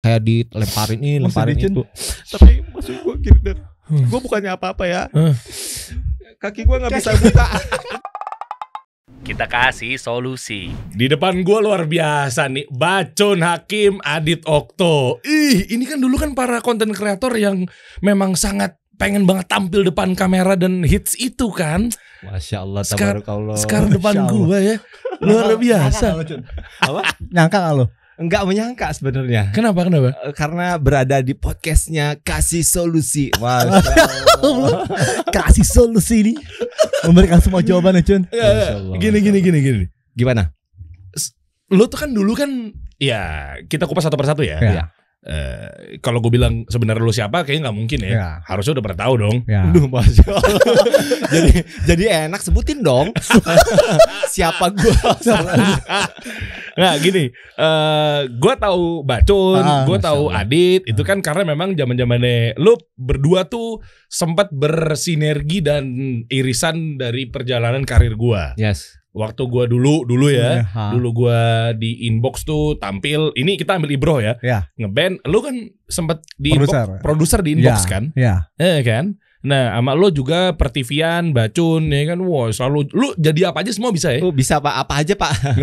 kayak dilemparin ini, lemparin Maksudnya, itu. Tapi maksud gue gini, gue bukannya apa-apa ya. Kaki gue nggak bisa buka. Kita kasih solusi. Di depan gue luar biasa nih, Bacon Hakim Adit Okto. Ini kan dulu kan para konten kreator yang memang sangat pengen banget tampil depan kamera dan hits itu kan. Masya Allah, tabarakallah. Sekarang depan gue ya, luar biasa. Apa? Nyangka gak lo? Enggak menyangka sebenarnya. Kenapa? Karena berada di podcastnya Kasih Solusi. Wah, Kasih solusi nih, memberikan semua jawaban ya Cun. Gini. Gimana? Lo tuh kan dulu kan, ya kita kupas satu persatu ya. Ya. Kalau gue bilang sebenarnya lo siapa, kayaknya nggak mungkin ya. Ya. Harusnya udah pernah tahu dong. Ya. Duh, Masya Allah. jadi enak, sebutin dong. Siapa gue? Nah gini, gue tahu Bacon, gue tahu Adit, itu kan karena memang zaman-zamannya lo berdua tuh sempat bersinergi dan irisan dari perjalanan karir gue. Yes. Waktu gue dulu ya, dulu gue di inbox tuh tampil. Ini kita ambil ibroh ya, ngeband. Lo kan sempat di produser di inbox kan, kan. Nah, sama lo juga per-TV-an, Bacon ya kan. Wah, selalu lo jadi apa aja semua bisa ya? Bisa apa aja Pak.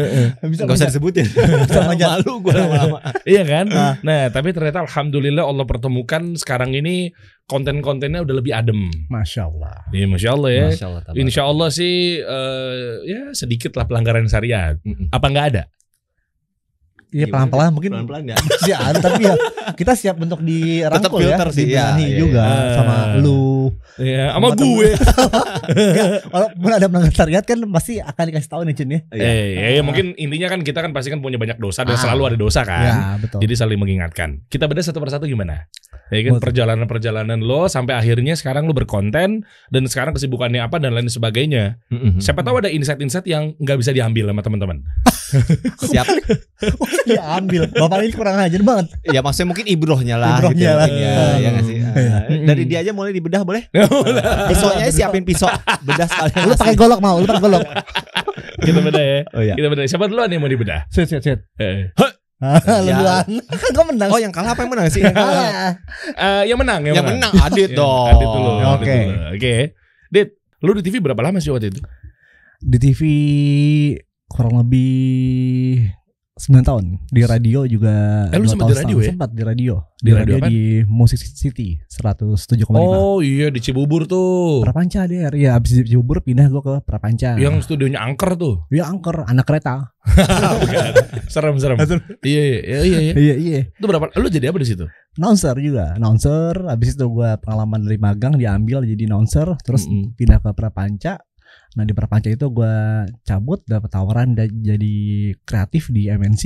Bisa nggak usah disebutin. Malu gue lama-lama. Iya kan? Nah, tapi ternyata alhamdulillah Allah pertemukan sekarang ini konten-kontennya udah lebih adem. Masya Allah. Iya, Masya Allah ya. Masya Allah, Insya Allah sih ya sedikit lah pelanggaran syariat. Apa nggak ada? Iya, pelan-pelan mungkin. Pelan-pelan ya. Masih ada, tapi ya kita siap untuk dirangkul ya. Filter sih ya. Juga sama lu. Iya, sama gue. Walaupun ada pelanggaran syariat kan pasti akan dikasih tahu nih Cun ya. Ya mungkin intinya kan kita kan pasti kan punya banyak dosa dan selalu ada dosa kan. Ya, betul. Jadi saling mengingatkan. Kita bedah satu persatu gimana? Ya kan, perjalanan lo sampai akhirnya sekarang lo berkonten dan sekarang kesibukannya apa dan lain sebagainya. Siapa tahu ada insight-insight yang nggak bisa diambil sama teman-teman. Siap. Ya ambil. Bapak ini kurang ajar banget. Ya maksudnya mungkin ibrohnya lah. Ibrohnya lah. Ya nggak sih. Dari dia aja mulai dibedah boleh? Pisaunya siapin pisau bedah sekalian. Lu pakai golok mau? Lu pakai golok? Kita bedah ya. Oh, iya. Kita bedah. Siapa duluan yang mau dibedah? Set. Duluan. Kan gue menang. Oh, yang kalah apa yang menang sih? Yang menang. Yang menang Adit dong. Adit dulu. Oke. Dit, lu di TV berapa lama sih waktu itu? Di TV kurang lebih 9 tahun. Di radio juga. Lu sempat di radio ya? Sempat di radio. Di radio di Music City 107,5. Oh iya, di Cibubur tuh. Prapanca deh. Ya abis di Cibubur pindah gue ke Prapanca. Yang studionya angker tuh. Iya, angker, anak kereta. Bukan. Serem. Iya. Itu berapa? Lu jadi apa di situ? Announcer juga. Abis itu gue pengalaman dari magang diambil jadi announcer. Terus pindah ke Prapanca. Nah di Prapanca itu gue cabut, dapat tawaran jadi kreatif di MNC.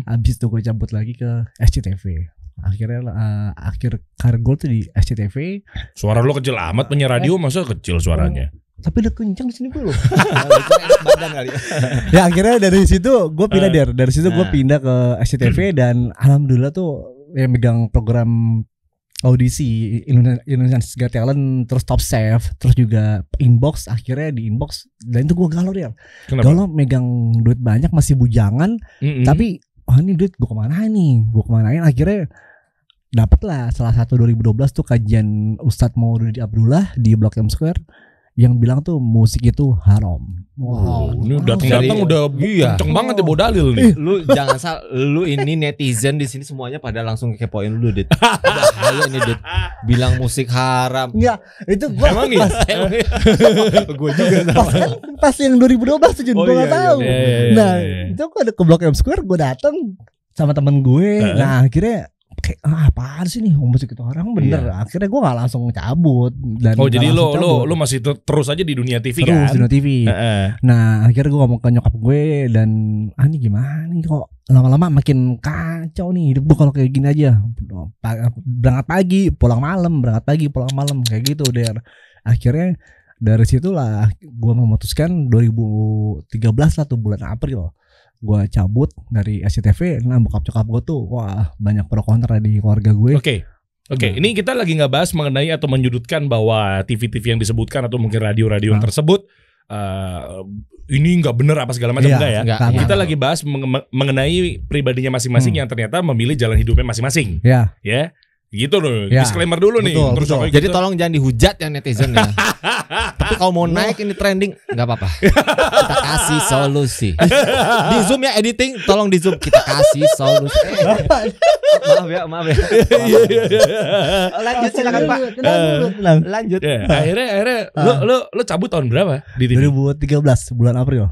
Abis itu gue cabut lagi ke SCTV. Akhirnya akhir karir gue tuh di SCTV. Suara lu kecil amat, penyiar radio masa kecil suaranya? Tapi udah kencang di sini gue loh. Badan kali ya. Ya akhirnya dari situ gue pindah dari situ gue pindah ke SCTV dan alhamdulillah tuh yang megang program audisi Indonesia's Got Talent, terus Top Chef, terus juga Inbox. Akhirnya di Inbox dan itu gue galau dia. Galau megang duit banyak, masih bujangan. Tapi ini duit gue kemanain? Akhirnya dapatlah salah satu 2012 tuh kajian Ustadz Maududi Abdullah di Blok M Square yang bilang tuh musik itu haram. Wow, ini datang udah kenceng banget ya bawa dalil nih. Lu jangan salah, lu ini netizen di sini semuanya pada langsung kepoin lu, Dit. Udah ini Dit bilang musik haram. Enggak, itu gua emang iya. Gue juga pas yang 2012 tuh gue enggak tahu. Nah, itu gua ada ke Blok M Square, gue datang sama temen gue. Nah, akhirnya kayak apaan sih nih musik itu orang bener. Akhirnya gue nggak langsung cabut dan jadi lo masih terus aja di dunia TV kan? Terus di dunia TV. Nah akhirnya gue ngomong ke nyokap gue dan ini gimana nih kok lama-lama makin kacau nih hidup gue kalau kayak gini aja. Berangkat pagi pulang malam kayak gitu deh. Akhirnya dari situlah gue memutuskan 2013 lah tuh bulan April. Gue cabut dari SCTV. Nah bokap cokap gue tuh wah banyak pro kontra di keluarga gue. Oke. Ini kita lagi nggak bahas mengenai atau menyudutkan bahwa TV-TV yang disebutkan atau mungkin radio-radio yang tersebut ini nggak bener apa segala macam, enggak ya. Kita enggak. lagi bahas mengenai pribadinya masing-masing yang ternyata memilih jalan hidupnya masing-masing. Ya. Gitu loh. Disclaimer dulu nih. Terus jadi tolong jangan dihujat ya netizen ya. Tapi kalau mau naik ini trending nggak apa-apa. Kita kasih solusi. Di zoom ya editing, tolong di zoom. Kita kasih solusi. Maaf ya. Lanjut silakan Pak. Lanjut. Akhirnya lu cabut tahun berapa di TV? 2013 bulan April.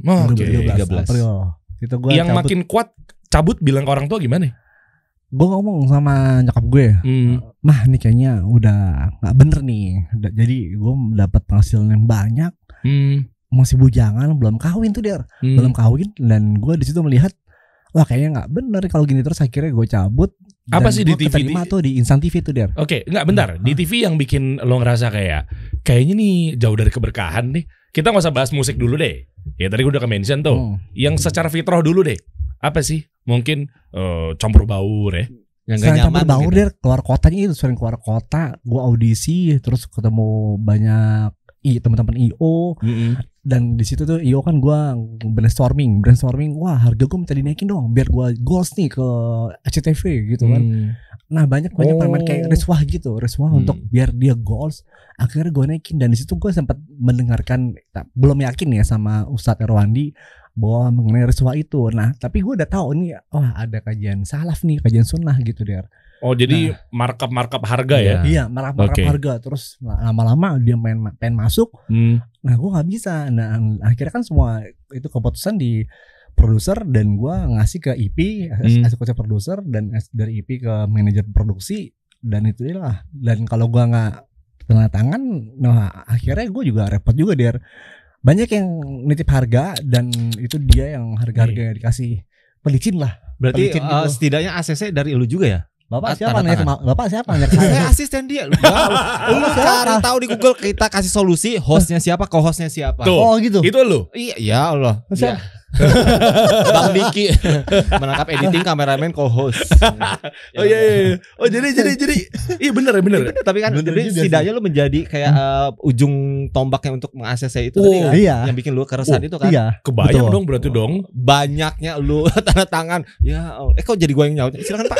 2013 April. Itu gua yang makin kuat cabut bilang ke orang tua gimana? Gue ngomong sama nyokap gue, mah ini kayaknya udah nggak bener nih. Jadi gue dapat penghasilan yang banyak, masih bujangan, belum kawin tuh dia, belum kawin. Dan gue di situ melihat, wah kayaknya nggak bener kalau gini terus. Akhirnya gue cabut. Apa sih di TV? Tuh di Insan TV tuh dia. Oke, nggak bentar. Di TV yang bikin lo ngerasa kayaknya nih jauh dari keberkahan nih. Kita nggak usah bahas musik dulu deh. Ya tadi gue udah ke-mention tuh. Yang secara fitrah dulu deh. Apa sih? Mungkin campur baur ya. Yang gak nyaman campur baur dia keluar kotanya itu, sering keluar kota. Gue audisi terus ketemu banyak teman-teman IO. Dan di situ tuh IO kan gue brainstorming. Wah harga gue minta dinaikin dong biar gue goals nih ke SCTV gitu kan. Nah banyak pemain kayak Riswah gitu, untuk biar dia goals. Akhirnya gue naikin dan di situ gue sempat mendengarkan, belum yakin ya sama Ustadz Erwandi bahwa mengenai Riswah itu. Nah tapi gue udah tahu nih, wah ada kajian salaf nih, kajian sunnah gitu der. Oh jadi markup harga ya? Iya markup harga. Terus lama-lama dia pengen masuk. Nah gue nggak bisa. Nah akhirnya kan semua itu keputusan di produser dan gue ngasih ke IP, eksekutif produser, dan dari IP ke manajer produksi. Dan itu lah. Dan kalau gue nggak tanda tangan, nah akhirnya gue juga repot juga der. Banyak yang nitip harga dan itu dia yang harga-harga yang dikasih pelicin lah. Berarti gitu. Setidaknya ACC dari lu juga ya? Bapak siapa nanya? Saya asisten dia. Lu cari tahu di Google, kita kasih solusi, hostnya siapa, co-hostnya siapa. Tuh, oh gitu. Itu lu? Iya, ya Allah. Ya. Bang Diki menangkap editing, kameramen, co-host. Oh iya. Oh jadi iya bener. Tapi kan jadi setidaknya lu menjadi kayak ujung tombaknya untuk meng-ACC itu tadi kan? Iya. Yang bikin lu keresahan itu kan. Iya. Kebayang dong berarti dong. Banyaknya lu tanda tangan. Ya kok jadi gue yang nyaut. Silakan Pak.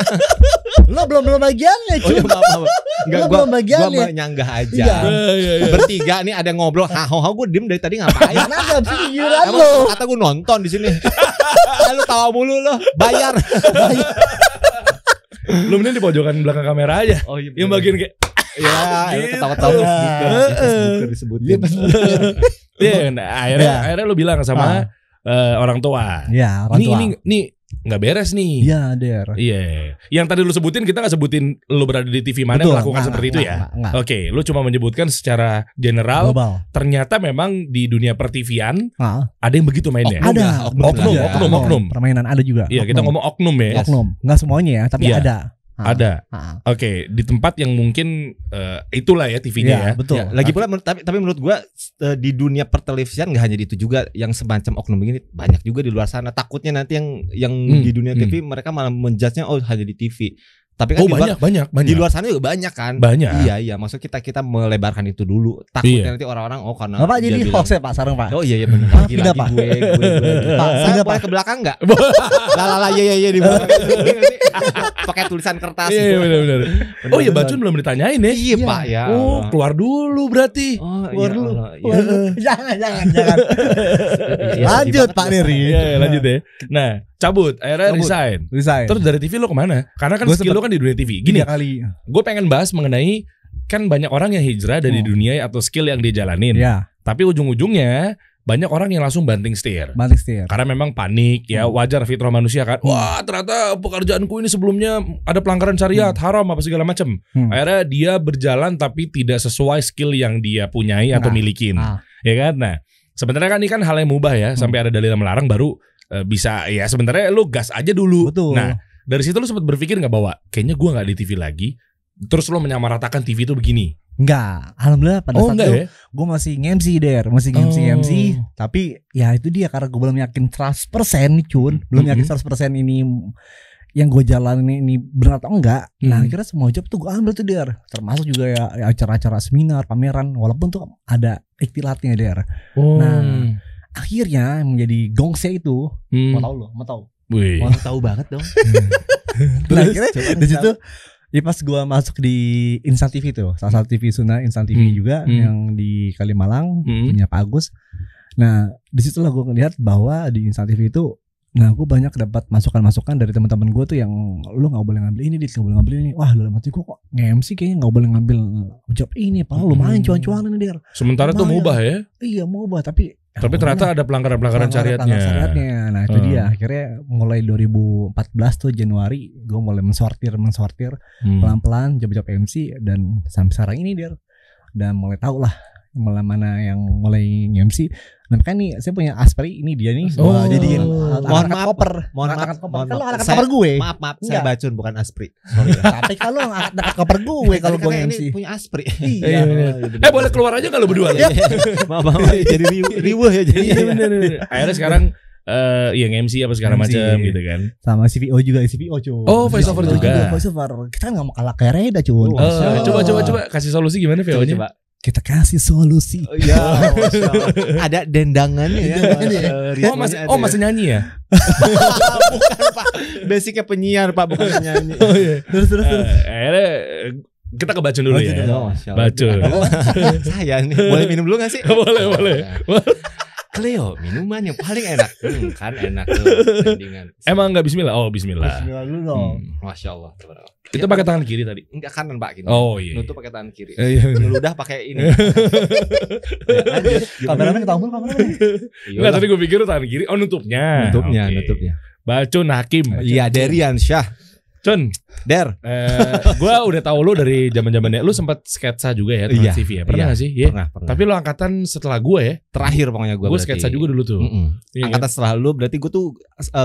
Lo belum bagiannya cuy. Oh iya maaf. Enggak, gua menyanggah aja. Iya. Bertiga nih ada yang ngobrol. Hahaha gue diem dari tadi ngapain? Kenapa sih giliran lo? Kata gue nonton di sini. Lu tawa mulu lo, bayar. Lu mending di pojokan belakang kamera aja. Oh iya. Yang bagian kayak ketawa-tawa disebutin. Iya, akhirnya lu bilang sama orang tua. Iya, orang tua. Ini nggak beres nih. Iya, der. Iya. Yang tadi lu sebutin kita nggak sebutin lu berada di TV mana melakukan seperti itu ya. Oke, lu cuma menyebutkan secara general. Global. Ternyata memang di dunia pertivian ada yang begitu mainnya. Ada. Oknum. Permainan ada juga. Iya, kita ngomong oknum ya. Oknum. Nggak semuanya ya, tapi ada. Ada. Oke, di tempat yang mungkin itulah ya TV-nya ya. Betul. Ya, lagi pula tapi menurut gua di dunia pertelevisian nggak hanya itu juga yang semacam oknum begini, banyak juga di luar sana. Takutnya nanti yang di dunia TV mereka malah menjudge-nya hanya di TV. Tapi kan banyak. Di luar sana juga banyak kan. Banyak. Iya. Maksud kita melebarkan itu dulu. Takutnya nanti orang-orang karena Bapak jadi host ya Pak sekarang Pak. Oh iya benar. Gila Pak. Gue. Pak, saya boleh ke belakang enggak? Lala iya di belakang. Pakai tulisan kertas gitu. Iya benar. Oh iya Bacun belum ditanyain ya. Iya Pak ya. Oh, keluar dulu berarti. Keluar dulu. Jangan. Lanjut Pak Neri. Iya, lanjut ya. Nah, cabut, akhirnya resign. Terus dari TV lo kemana? Karena kan skill lo kan di dunia TV. Gini, gue pengen bahas mengenai kan banyak orang yang hijrah dari dunia atau skill yang dia jalanin. Tapi ujung-ujungnya banyak orang yang langsung banting setir. Karena memang panik ya, wajar fitrah manusia kan. Wah ternyata pekerjaanku ini sebelumnya ada pelanggaran syariat, haram apa segala macam. Akhirnya dia berjalan tapi tidak sesuai skill yang dia punyai atau milikin. Ya kan? Nah sebenarnya kan ini kan hal yang mubah ya. Sampai ada dalil yang melarang baru bisa ya sebenarnya lu gas aja dulu. Betul. Nah dari situ lu sempat berpikir nggak bahwa kayaknya gue nggak di TV lagi, terus lu menyamaratakan TV itu begini? Enggak, alhamdulillah pada saat itu gue masih nge-MC masih nge-MC, tapi ya itu dia karena gue belum yakin 100% nih Cun, belum yakin 100% ini yang gue jalanin ini benar atau enggak. Nah akhirnya semua job tuh gue ambil tuh Der. Termasuk juga ya acara-acara seminar, pameran, walaupun tuh ada ikhtilatnya Der. Nah akhirnya menjadi gongsnya itu mau tahu tahu banget dong. Nah akhirnya di situ ya pas gue masuk di Insan TV tuh, salah satu TV Sunda, Insan TV juga yang di Kalimalang punya Pak Agus. Nah disitulah gue ngelihat bahwa di Insan TV itu, nah gue banyak dapat masukan-masukan dari teman-teman gue tuh yang lu nggak boleh ngambil ini, nggak boleh ngambil ini. Wah dalam hati gue kok nge-MC kayaknya nggak boleh ngambil job ini, padahal lumayan cuan-cuanan ini Der. Sementara tuh mubah ya? Iya mubah, tapi ternyata ada pelanggaran syariatnya. Nah itu dia akhirnya mulai 2014 tuh Januari gue mulai mensortir pelan-pelan job-job MC dan sampai sekarang ini Der. Dan mulai tahu lah mulai mana yang mulai MC. Nah kan nih saya punya Aspri, ini dia nih jadiin angkat koper. Kalau angkat koper gue. Maaf saya bacun bukan Aspri. Sorry. Tapi kalau angkat koper gue kalau gue MC. Punya Aspri. Iya. Boleh keluar aja kalau berdua. Maaf jadi riweuh ya jadi. Iya benar. Akhirnya sekarang yang MC apa segala macam gitu kan. Sama CVO juga, CVO cuy. Oh, voice over juga. Voice over. Kita enggak mau kalah kayak Reda cuy. Coba kasih solusi gimana VO-nya? Coba. Kita kasih solusi. Iya. Ada dendangannya ya. Masih nyanyi ya? Bukan Pak. Basicnya penyiar Pak, bukan penyanyi. Terus. Akhirnya kita ke Bacun dulu ya. Bacun. Saya nih boleh minum dulu gak sih? Boleh. Cleo, minuman yang paling enak. Kan enak tuh tandingan. Emang enggak bismillah? Oh, bismillah. Bismillah dulu dong. Masya Allah. Itu pakai tangan kiri tadi? Enggak, kanan Pak. Gini. Oh iya. Nutup pakai tangan kiri. Meludah pakai ini. Kameranya ketahuan kameranya. Enggak, tadi gue pikir tangan kiri. Oh, nutupnya. Nutupnya. Bacun Hakim. Iya, Derian Syah. Cun, Der. Gua udah tahu lu dari zaman-zamannya. Lu sempat sketsa juga ya Trans TV ya? Pernah gak sih? Pernah. Tapi lu angkatan setelah gue ya? Terakhir pokoknya gue. Gue sketsa juga dulu tuh. Angkatan setelah lu berarti gue tuh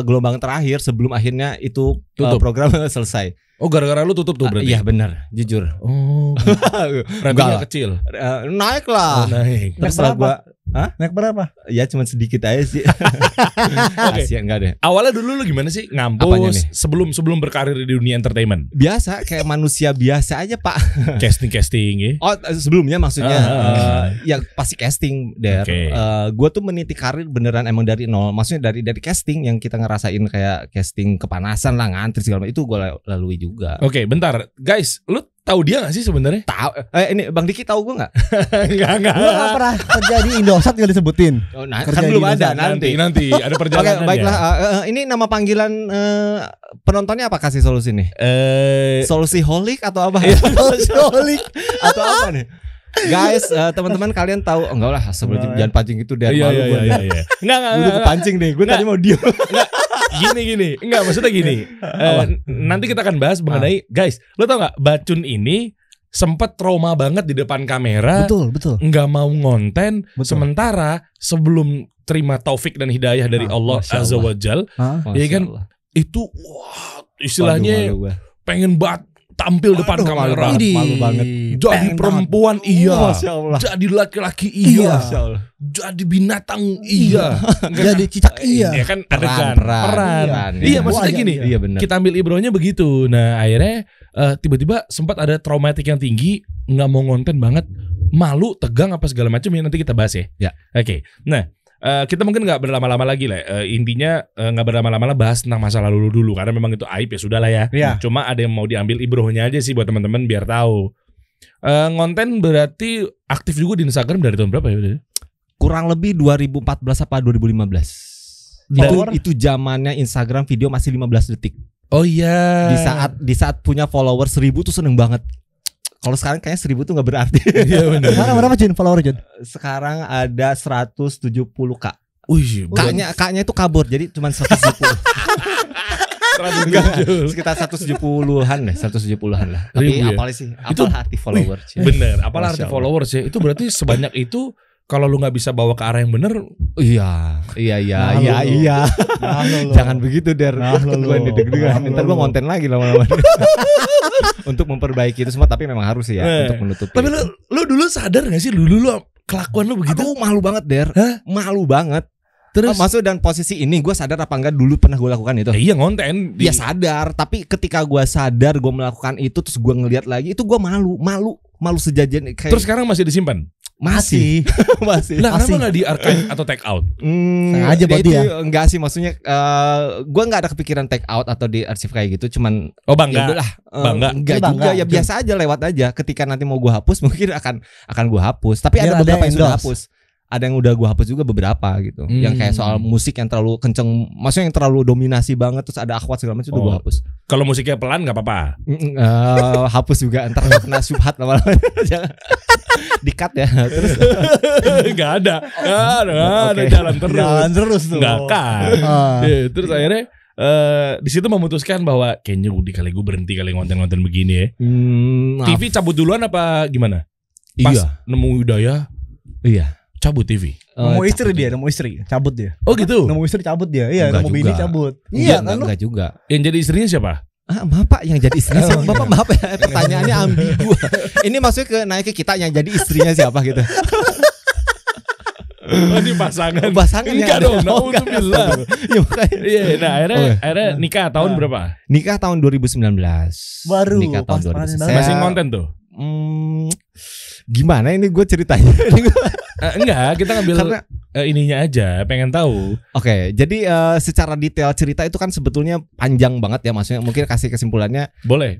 gelombang terakhir sebelum akhirnya itu program selesai. Oh, gara-gara lu tutup tuh berarti? Iya benar, jujur. Oh. Rabinya kecil. Naik lah. Naik. Terserah gua. Hah? Naik berapa? Ya cuma sedikit aja sih. Kasian enggak deh. Awalnya dulu lu gimana sih ngampus sebelum berkarir di dunia entertainment? Biasa kayak manusia biasa aja Pak. Casting ya. Oh sebelumnya maksudnya ya pasti casting Der. Gue tuh meniti karir beneran emang dari nol. Maksudnya dari casting yang kita ngerasain kayak casting kepanasan lah, ngantri segala macam itu gue lalui juga. Oke, bentar guys, lu tahu dia gak sih sebenarnya? Tahu. Ini Bang Diki tahu gue nggak? Enggak. Lu nggak pernah kerja di Indosat nggak disebutin? Oh, nah, kan belum ada nanti ada perjalanan. Oke, baiklah. Ini nama panggilan penontonnya apa? Kasih solusi nih. Solusi holik atau apa? Solusi holik atau apa nih? Guys, teman-teman kalian tahu enggak lah sebelum jangan pancing itu dari malu gue. Iya. Enggak. Gue kepancing deh. Gue tadi mau diem. Gini. Enggak, maksudnya gini. Nanti kita akan bahas mengenai guys, lo tau gak Bacun ini sempat trauma banget di depan kamera. Betul. Enggak mau ngonten. Sementara sebelum terima taufik dan hidayah dari Allah Azza wa Jal, ya kan itu istilahnya pengen banget tampil depan kamera. Malu banget. Jadi perempuan jadi laki-laki jadi binatang jadi cicak ya kan peran. Iya maksudnya gini. Iya, kita ambil ibrohnya begitu. Nah akhirnya tiba-tiba sempat ada traumatik yang tinggi, nggak mau ngonten banget, malu, tegang apa segala macam ya, nanti kita bahas ya. Oke. Nah kita mungkin nggak berlama-lama lagi lah. Intinya nggak berlama-lama bahas tentang masa lalu dulu karena memang itu aib ya sudah lah ya. Cuma ada yang mau diambil ibrohnya aja sih buat teman-teman biar tahu. Ngonten berarti aktif juga di Instagram dari tahun berapa ya? Kurang lebih 2014 apa 2015. Itu zamannya Instagram video masih 15 detik. Oh iya. Di saat punya follower 1000 tuh seneng banget. Kalau sekarang kayaknya 1000 tuh gak berarti. Iya benar. Sekarang berapa Jun follower Jun? Sekarang ada 170k. Wih, kaknya itu kabur jadi cuma 170. Sekitar 170-an deh, 170-an lah. Tapi apalnya sih, apa arti follower? Bener, apa arti followers ya? Itu berarti sebanyak itu. Kalau lu nggak bisa bawa ke arah yang bener, iya. Jangan begitu Der. Ntar gue ngonten lagi lama-lama. Untuk memperbaiki itu semua, tapi memang harus ya untuk menutupi. Tapi lu dulu sadar nggak sih lu kelakuan lu begitu? Aduh, malu banget Der. Malu banget. Terus maksud dan posisi ini gue sadar apa enggak dulu pernah gue lakukan itu? Iya ngonten. Ya sadar, tapi ketika gue sadar gue melakukan itu terus gue ngelihat lagi itu gue malu sejajan. Terus sekarang masih disimpan? Masih. Lah kenapa nggak di archive atau take out? Aja buat dia. Enggak sih, maksudnya gue nggak ada kepikiran take out atau di arsip kayak gitu, cuman bangga. Enggak juga ya biasa aja lewat aja. Ketika nanti mau gue hapus mungkin akan gue hapus. Tapi ada beberapa yang sudah hapus. Ada yang udah gue hapus juga beberapa gitu. Yang kayak soal musik yang terlalu kenceng, maksudnya yang terlalu dominasi banget terus ada akhwat segala macam udah gue hapus. Kalau musiknya pelan nggak apa-apa. Hapus juga, ntar kena syubhat lama-lama. Di-cut ya. Terus nggak ada jalan terus tuh. Nggak kan. Terus akhirnya di situ memutuskan bahwa kayaknya kali gue berhenti kali ngonten-ngonten begini ya. TV cabut duluan apa gimana? Pas nemu Hidayah. Iya. Cabut TV. Nemu istri cabut dia. Oh gitu. Nemu istri cabut dia. Iya, nemu bini cabut. Iya kan? Enggak juga. Yang jadi istrinya siapa? Bapak yang jadi istrinya siapa? Bapak ya. Pertanyaannya ambigu. Ini maksudnya naik ke kita yang jadi istrinya siapa gitu. Oh ini pasangan. Pasangannya dong. Nauzubillah. Iya, nah akhirnya nikah tahun berapa? Nikah tahun 2019. Baru. Nikah tahun 2019. Masih konten tuh. Gimana ini gue ceritanya? Enggak, kita ngambil karena ininya aja, pengen tahu. Oke, jadi secara detail cerita itu kan sebetulnya panjang banget ya, maksudnya mungkin kasih kesimpulannya. Boleh.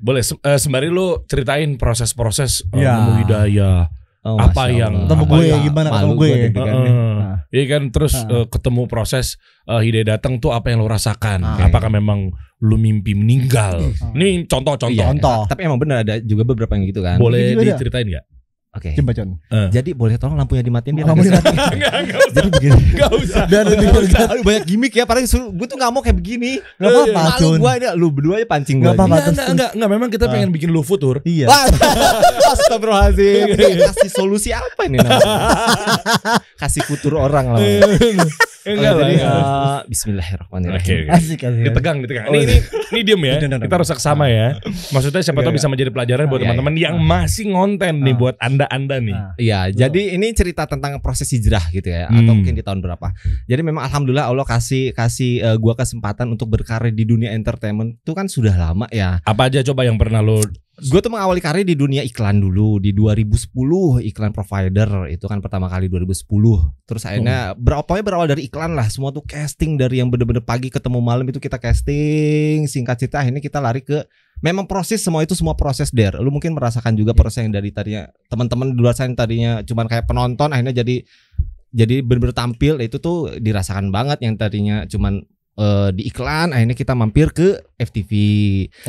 Sembari lu ceritain proses-proses nemu Hidayah. Apa yang ketemu gue gimana ketemu gue iya kan terus ketemu proses Hidayah datang tuh apa yang lo rasakan? Apakah memang lu mimpi meninggal? Ini contoh. Tapi emang benar ada juga beberapa yang gitu kan. Boleh diceritain nggak? Oke. Coba Con. Jadi boleh tolong lampunya dimatiin biar lampunya dimatiin. Jadi begini. Enggak usah. Aduh banyak gimmick ya, padahal gue tuh enggak mau kayak begini. Enggak apa-apa, Con. Gua ada lu berdua aja pancing gua. Enggak, memang kita pengen bikin lu futur. Iya. Astagfirullahaladzim. Kasih solusi apa ini namanya? Kasih futur orang lah. Enggak lah. Jadi bismillahirrahmanirrahim. Asik. Ditegang. Ini diem ya. Kita harus sama ya. Maksudnya siapa tahu bisa menjadi pelajaran buat teman-teman yang masih ngonten nih buat Anda nih. Iya, jadi ini cerita tentang proses hijrah gitu ya, atau mungkin di tahun berapa. Jadi memang alhamdulillah Allah kasih gua kesempatan untuk berkarir di dunia entertainment itu kan sudah lama ya. Apa aja coba yang pernah lo? Gue tuh mengawali karir di dunia iklan dulu di 2010, iklan provider itu kan pertama kali 2010. Terus akhirnya berawal dari iklan lah, semua tuh casting dari yang bener-bener pagi ketemu malam itu kita casting. Singkat cerita akhirnya kita lari ke memang proses semua proses der. Lu mungkin merasakan juga proses yang dari tadinya teman-teman di luar sana tadinya cuman kayak penonton akhirnya jadi bener-bener tampil, itu tuh dirasakan banget yang tadinya cuman di iklan akhirnya kita mampir ke FTV.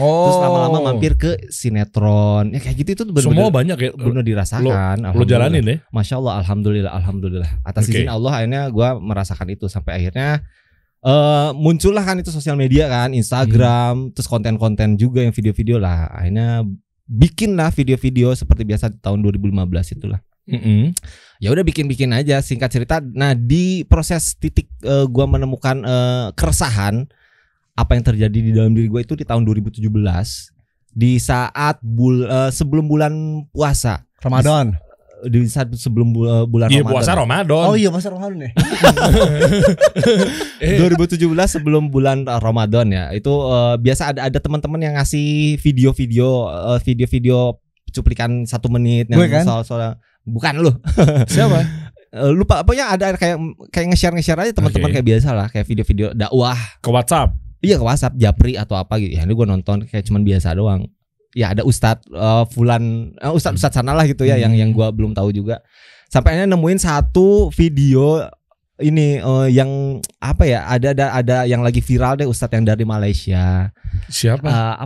Terus lama-lama mampir ke sinetron. Ya kayak gitu itu bener-bener semua banyak ya bener dirasakan. Lo jalanin ya. Masya Allah, alhamdulillah. Atas izin Allah akhirnya gue merasakan itu sampai akhirnya muncullah kan itu sosial media kan, Instagram, terus konten-konten juga yang video-video lah. Akhirnya bikin lah video-video seperti biasa di tahun 2015 itulah. Ya udah bikin aja, singkat cerita. Nah di proses titik gue menemukan keresahan apa yang terjadi di dalam diri gue itu di tahun 2017 di saat sebelum bulan puasa Ramadan. Di saat sebelum bulan Ramadan. Puasa Ramadan. Oh iya puasa Ramadan ya. 2017 sebelum bulan Ramadan ya. Itu biasa ada teman-teman yang ngasih video-video cuplikan 1 menit yang soal bukan lu. Siapa? Lupa apanya, ada kayak nge-share aja teman-teman kayak biasa lah, kayak video-video dakwah ke WhatsApp. Iya ke WhatsApp, Japri atau apa gitu. Ya ini gue nonton kayak cuman biasa doang. Ya ada Ustadz Fulan, Ustadz sana lah gitu ya, yang gue belum tahu juga. Sampai akhirnya nemuin satu video ini yang apa ya, ada yang lagi viral deh, Ustadz yang dari Malaysia. Siapa?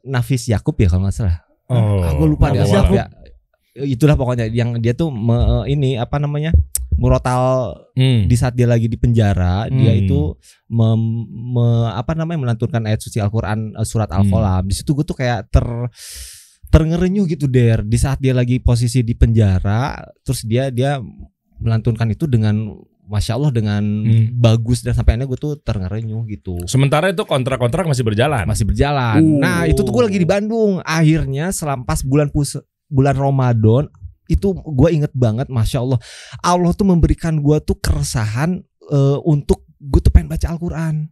Nafis Yakub ya kalau nggak salah. Aku lupa deh siapa. Ya, itulah pokoknya yang dia tuh murotal di saat dia lagi di penjara. Dia itu melantunkan ayat suci Al-Quran surat Al-Qalam. Di situ gue tuh kayak terngerenyuh gitu der. Di saat dia lagi posisi di penjara, terus dia melantunkan itu dengan Masya Allah dengan bagus, dan sampai akhirnya gue tuh terngerenyuh gitu. Sementara itu kontrak masih berjalan. Nah itu tuh gue lagi di Bandung. Akhirnya selampas bulan Ramadan itu gue inget banget, Masya Allah, Allah tuh memberikan gue tuh keresahan. untuk gue tuh pengen baca Al-Quran.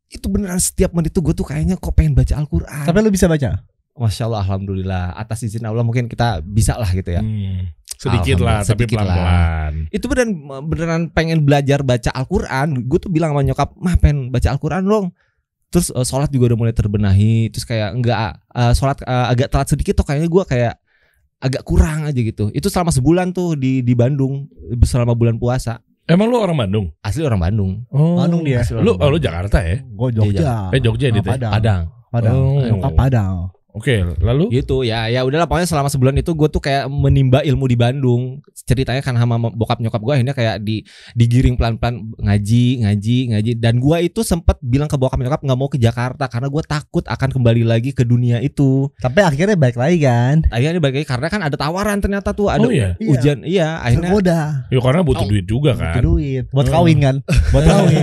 Itu beneran setiap menit tuh gue tuh kayaknya kok pengen baca Al-Quran. Tapi lu bisa baca? Masya Allah, alhamdulillah. Atas izin Allah mungkin kita bisa lah gitu ya. Sedikit lah, tapi pelan-pelan. Itu beneran pengen belajar baca Al-Quran. Gue tuh bilang sama nyokap, mah pengen baca Al-Quran dong. Terus sholat juga udah mulai terbenahi. Terus kayak sholat agak telat sedikit tuh kayaknya gue kayak agak kurang aja gitu. Itu selama sebulan tuh di Bandung selama bulan puasa. Emang lu orang Bandung? Asli orang Bandung. Bandung dia. Lu Jakarta ya? Gue Jogja. Jogja di Padang. Padang. Oke, lalu? Gitu ya udahlah pokoknya selama sebulan itu gue tuh kayak menimba ilmu di Bandung. Ceritanya kan sama bokap nyokap gue akhirnya kayak digiring pelan-pelan ngaji. Dan gue itu sempat bilang ke bokap nyokap nggak mau ke Jakarta karena gue takut akan kembali lagi ke dunia itu. Tapi akhirnya balik lagi kan? Akhirnya balik lagi karena kan ada tawaran ternyata tuh ada ujian. Iya, akhirnya. Ya karena butuh duit juga kan. Butuh duit buat kawin kan? Buat kawin.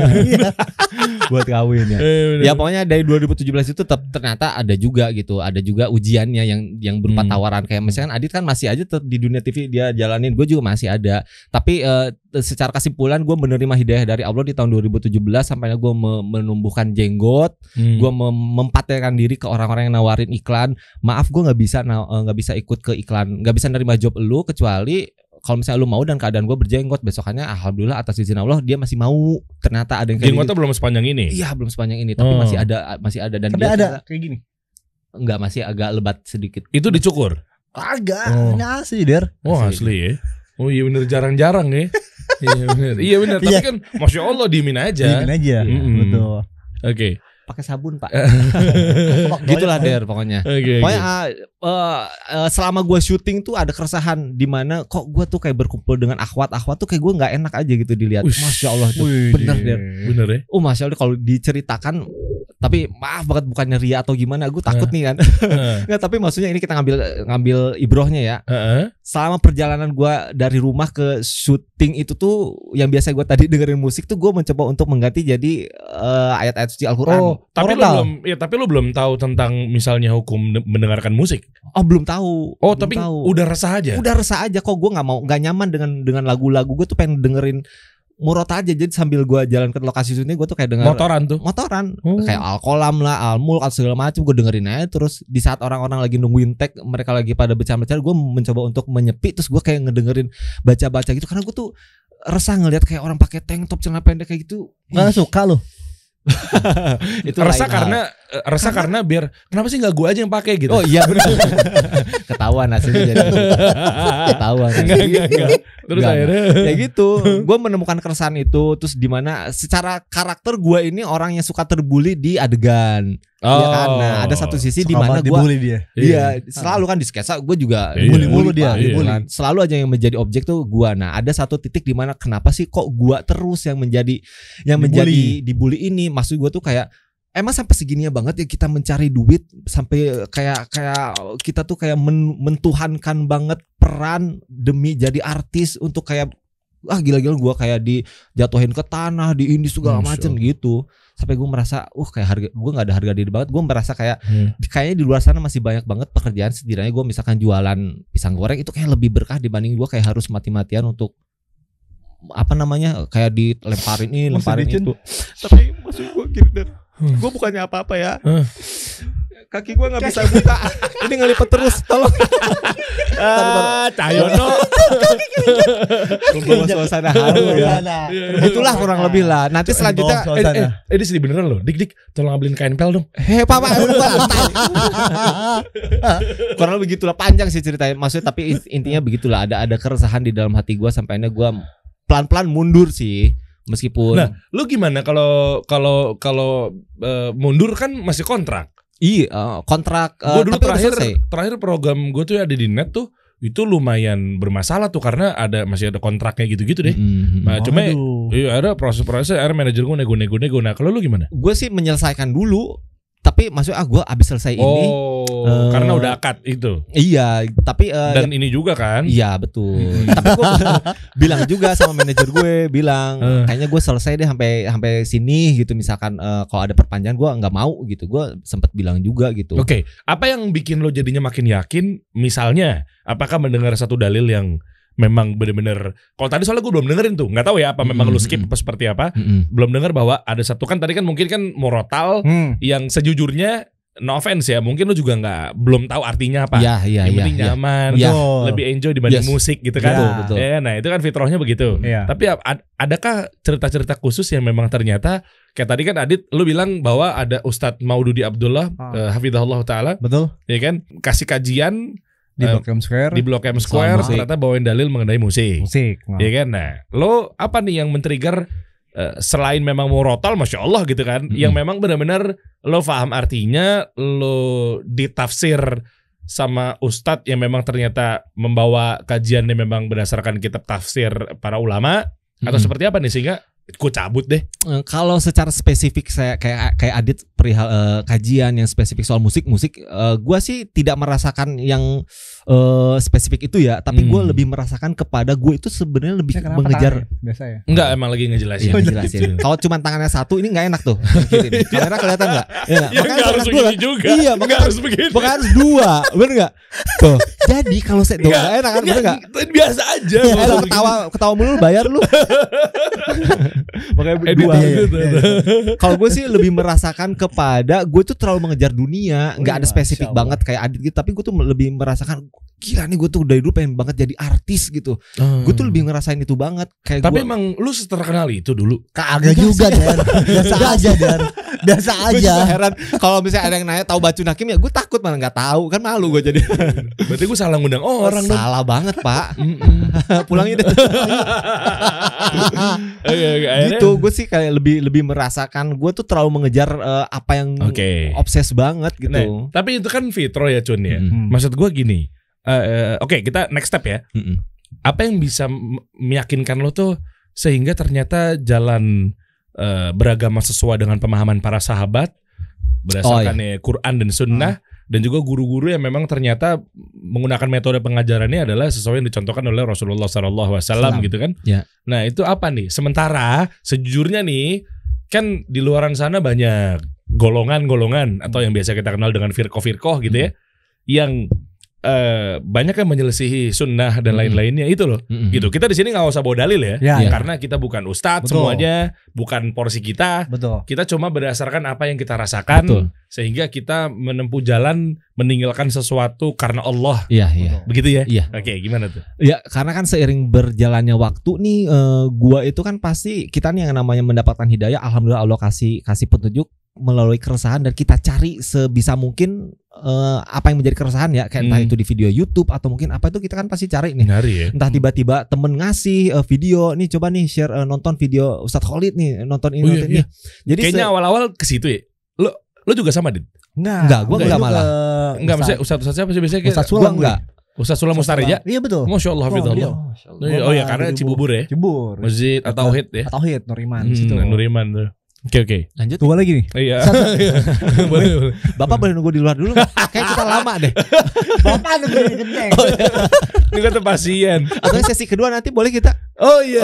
Buat kawin ya. Ya pokoknya dari 2017 itu ternyata ada juga gitu. Ada juga ujiannya yang berupa tawaran kayak misalkan Adit kan masih aja di dunia TV dia jalanin, gue juga masih ada. Tapi secara kesimpulan gue menerima hidayah dari Allah di tahun 2017 sampai gue menumbuhkan jenggot, gue mempatenkan diri ke orang-orang yang nawarin iklan. Maaf gue nggak bisa ikut ke iklan, nggak bisa nerima job lu kecuali kalau misalnya lu mau dan keadaan gue berjenggot. Besokannya alhamdulillah atas izin Allah dia masih mau. Ternyata ada yang kayak jenggotnya belum sepanjang ini. Iya belum sepanjang ini tapi masih ada dan dia ada kayak gini. Enggak, masih agak lebat sedikit. Itu dicukur? Agak, ini asli Der. Oh asli ya. Oh iya bener, jarang-jarang ya. Iya bener. Tapi kan Masya Allah diemin aja. Betul. Oke. Pakai sabun Pak. Gitulah Der pokoknya. Pokoknya selama gue syuting tuh ada keresahan di mana kok gue tuh kayak berkumpul dengan akhwat tuh kayak gue nggak enak aja gitu dilihat. Masya Allah tuh bener Der. Bener ya. Masya Allah kalau diceritakan. Tapi maaf banget bukannya ria atau gimana, gue takut nih kan. Nggak, tapi maksudnya ini kita ngambil ibrohnya ya. Selama perjalanan gue dari rumah ke syuting itu tuh yang biasa gue tadi dengerin musik tuh gue mencoba untuk mengganti jadi ayat-ayat suci Al-Quran. Tapi lu belum tahu tentang misalnya hukum mendengarkan musik. Belum tahu. Tapi udah resah aja. Udah resah aja kok, gue nggak nyaman dengan lagu-lagu. Gue tuh pengen dengerin murot aja, jadi sambil gue jalan ke lokasi syuting gue tuh kayak denger motoran kayak Al-Kolam lah, Al-Mulk atau segala macam gue dengerin aja. Terus di saat orang-orang lagi nungguin tag, mereka lagi pada bercanda-bercanda, gue mencoba untuk menyepi. Terus gue kayak ngedengerin baca-baca gitu karena gue tuh resah ngelihat kayak orang pakai tank top celana pendek kayak gitu. Nggak suka loh. Itu resah karena biar kenapa sih nggak gue aja yang pakai gitu. Oh iya benar. Ketahuan hasilnya jadi ketahuan. Enggak. Terus akhirnya ya gitu. Gue menemukan keresahan itu. Terus di mana secara karakter gue ini orang yang suka terbuli di adegan. Ya kan? Nah, ada satu sisi di mana gue iya selalu kan di sketsa gue juga bully dia. Selalu aja yang menjadi objek tuh gue. Nah, ada satu titik di mana kenapa sih kok gue terus yang menjadi dibully ini. Maksud gue tuh kayak emang sampai segininya banget ya kita mencari duit sampai kayak kita tuh kayak mentuhankan banget peran demi jadi artis untuk kayak gila-gila gue kayak dijatuhin ke tanah di ini segala macam gitu. Sampai gue merasa kayak gue nggak ada harga diri banget. Gue merasa kayak kayaknya di luar sana masih banyak banget pekerjaan. Setidaknya gue misalkan jualan pisang goreng itu kayak lebih berkah dibanding gue kayak harus mati-matian untuk kayak dilemparin ini lemparin itu. Tapi maksud gue gini gue bukannya apa-apa ya. Kaki gue nggak bisa buka. Ini ngelipet terus. Tolong. Cahyono. Membawa suasana haru ya. Itulah kurang lebih lah. Nanti selanjutnya. Ini sedih beneran loh. Dik, tolong ambilin kain pel dong. Papa. Kurang lebih gitulah, panjang sih ceritanya. Maksudnya tapi intinya begitulah. Ada keresahan di dalam hati gue sampainya gue pelan-pelan mundur sih. Meskipun. Nah, lu gimana kalau mundur kan masih kontrak? Iya, kontrak. Gue dulu terakhir program gue tuh ada di net tuh itu lumayan bermasalah tuh karena masih ada kontraknya gitu-gitu deh. Nah, cuma ada proses-prosesnya, akhirnya manajer gue nego. Nah, kalau lu gimana? Gue sih menyelesaikan dulu. Tapi maksudnya gue abis selesai ini karena udah akad itu. Iya, tapi dan ini juga kan? Iya betul. Tapi gue bilang juga sama manajer gue, kayaknya gue selesai deh sampai sini gitu. Misalkan kalau ada perpanjangan gue nggak mau gitu. Gue sempat bilang juga gitu. Oke, apa yang bikin lo jadinya makin yakin? Misalnya, apakah mendengar satu dalil yang memang bener-bener. Kalau tadi soalnya gue belum dengerin tuh, nggak tahu ya apa memang lu skip apa seperti apa. Belum denger bahwa ada satu kan tadi kan mungkin kan murotal yang sejujurnya no offense ya, mungkin lu juga belum tahu artinya apa. Yang penting nyaman, lebih enjoy dibanding musik gitu kan. Betul. Ya, nah itu kan fitrahnya begitu. Tapi adakah cerita-cerita khusus yang memang ternyata kayak tadi kan Adit lu bilang bahwa ada Ustadz Maududi Abdullah hafizahullah taala. Betul. Ya kan kasih kajian di Blok M Square ternyata bawain dalil mengenai musik. Ya kan. Nah, lo apa nih yang men-trigger selain memang murotal, masya Allah gitu kan, yang memang benar-benar lo paham artinya, lo ditafsir sama ustadz yang memang ternyata membawa kajian yang memang berdasarkan kitab tafsir para ulama, atau seperti apa nih sehingga ku cabut deh. Kalau secara spesifik saya kayak Adit perihal kajian yang spesifik soal musik, gue sih tidak merasakan yang spesifik itu ya, tapi gue lebih merasakan kepada gue itu sebenarnya lebih mengejar. Biasa ya? Enggak, emang lagi ngejelasin. Kalau cuma tangannya satu ini nggak enak tuh. Kamera kelihatan nggak? Ya, makanya harus begini juga. Iya, makanya harus begini. Makanya harus dua, bener nggak? Tuh. Jadi kalau saya nggak enak kan, bener nggak? Biasa aja. Ketawa mulu bayar lu. Makanya berdua. Kalau gue sih lebih merasakan kepada gue tuh terlalu mengejar dunia, nggak ada spesifik banget kayak Adit gitu, tapi gue tuh lebih merasakan gila nih gue tuh dari dulu pengen banget jadi artis gitu. Gue tuh lebih ngerasain itu banget kayak. Tapi emang lu terkenal itu dulu? Kagak juga Dan. Biasa aja Dan. Biasa aja. Gue heran kalau misalnya ada yang nanya tahu Bacun Hakim ya gue takut malah nggak tahu kan, malu gue jadi. Berarti gue salah ngundang orang dong. Salah banget Pak. Pulangin deh. Gitu gue sih kayak lebih merasakan gue tuh terlalu mengejar apa yang obses banget gitu. Nah, tapi itu kan fitro ya Cun ya. Maksud gue gini. Oke, kita next step ya. Apa yang bisa meyakinkan lo tuh sehingga ternyata jalan beragama sesuai dengan pemahaman para sahabat berdasarkan Quran dan Sunnah, dan juga guru-guru yang memang ternyata menggunakan metode pengajarannya adalah sesuai yang dicontohkan oleh Rasulullah SAW gitu kan. Nah itu apa nih? Sementara sejujurnya nih kan di luaran sana banyak golongan-golongan atau yang biasa kita kenal dengan firqoh-firqoh gitu ya, yang banyak yang menyelisihi sunnah dan lain-lainnya itu loh. Gitu. Kita di sini nggak usah bawa dalil ya, karena kita bukan ustadz semuanya, bukan porsi kita. Kita cuma berdasarkan apa yang kita rasakan, sehingga kita menempuh jalan meninggalkan sesuatu karena Allah. Begitu ya? Oke, gimana tuh? Ya, karena kan seiring berjalannya waktu nih, gua itu kan pasti kita nih yang namanya mendapatkan hidayah. Alhamdulillah Allah kasih petunjuk melalui keresahan, dan kita cari sebisa mungkin apa yang menjadi keresahan ya, kayak entah itu di video YouTube atau mungkin apa itu kita kan pasti cari nih. Entah tiba-tiba temen ngasih video nih, coba nih share nonton video Ustadz Khalid nih, nonton ini nonton ini. Jadi kayaknya awal-awal ke situ ya. Lo juga sama Dit? Enggak, gua enggak malah. Enggak, maksudnya Ustadz siapa sih biasanya? Ustadz Sulam enggak. Ustadz Sulam Mustareja? Iya betul. Masya Allah, hafizallah. Oh iya, karena Cibubur ya. Cibubur. Masjid At-Tauhid ya. At-Tauhid Nuriman situ. Nuriman tuh. Oke. Lanjut. Tunggu lagi nih. Iya. boleh. Bapak boleh nunggu di luar dulu gak? Kayak kita lama deh. Bapak nunggu di genteng. Ini kata pasien. Atau sesi kedua nanti boleh kita. Oh iya.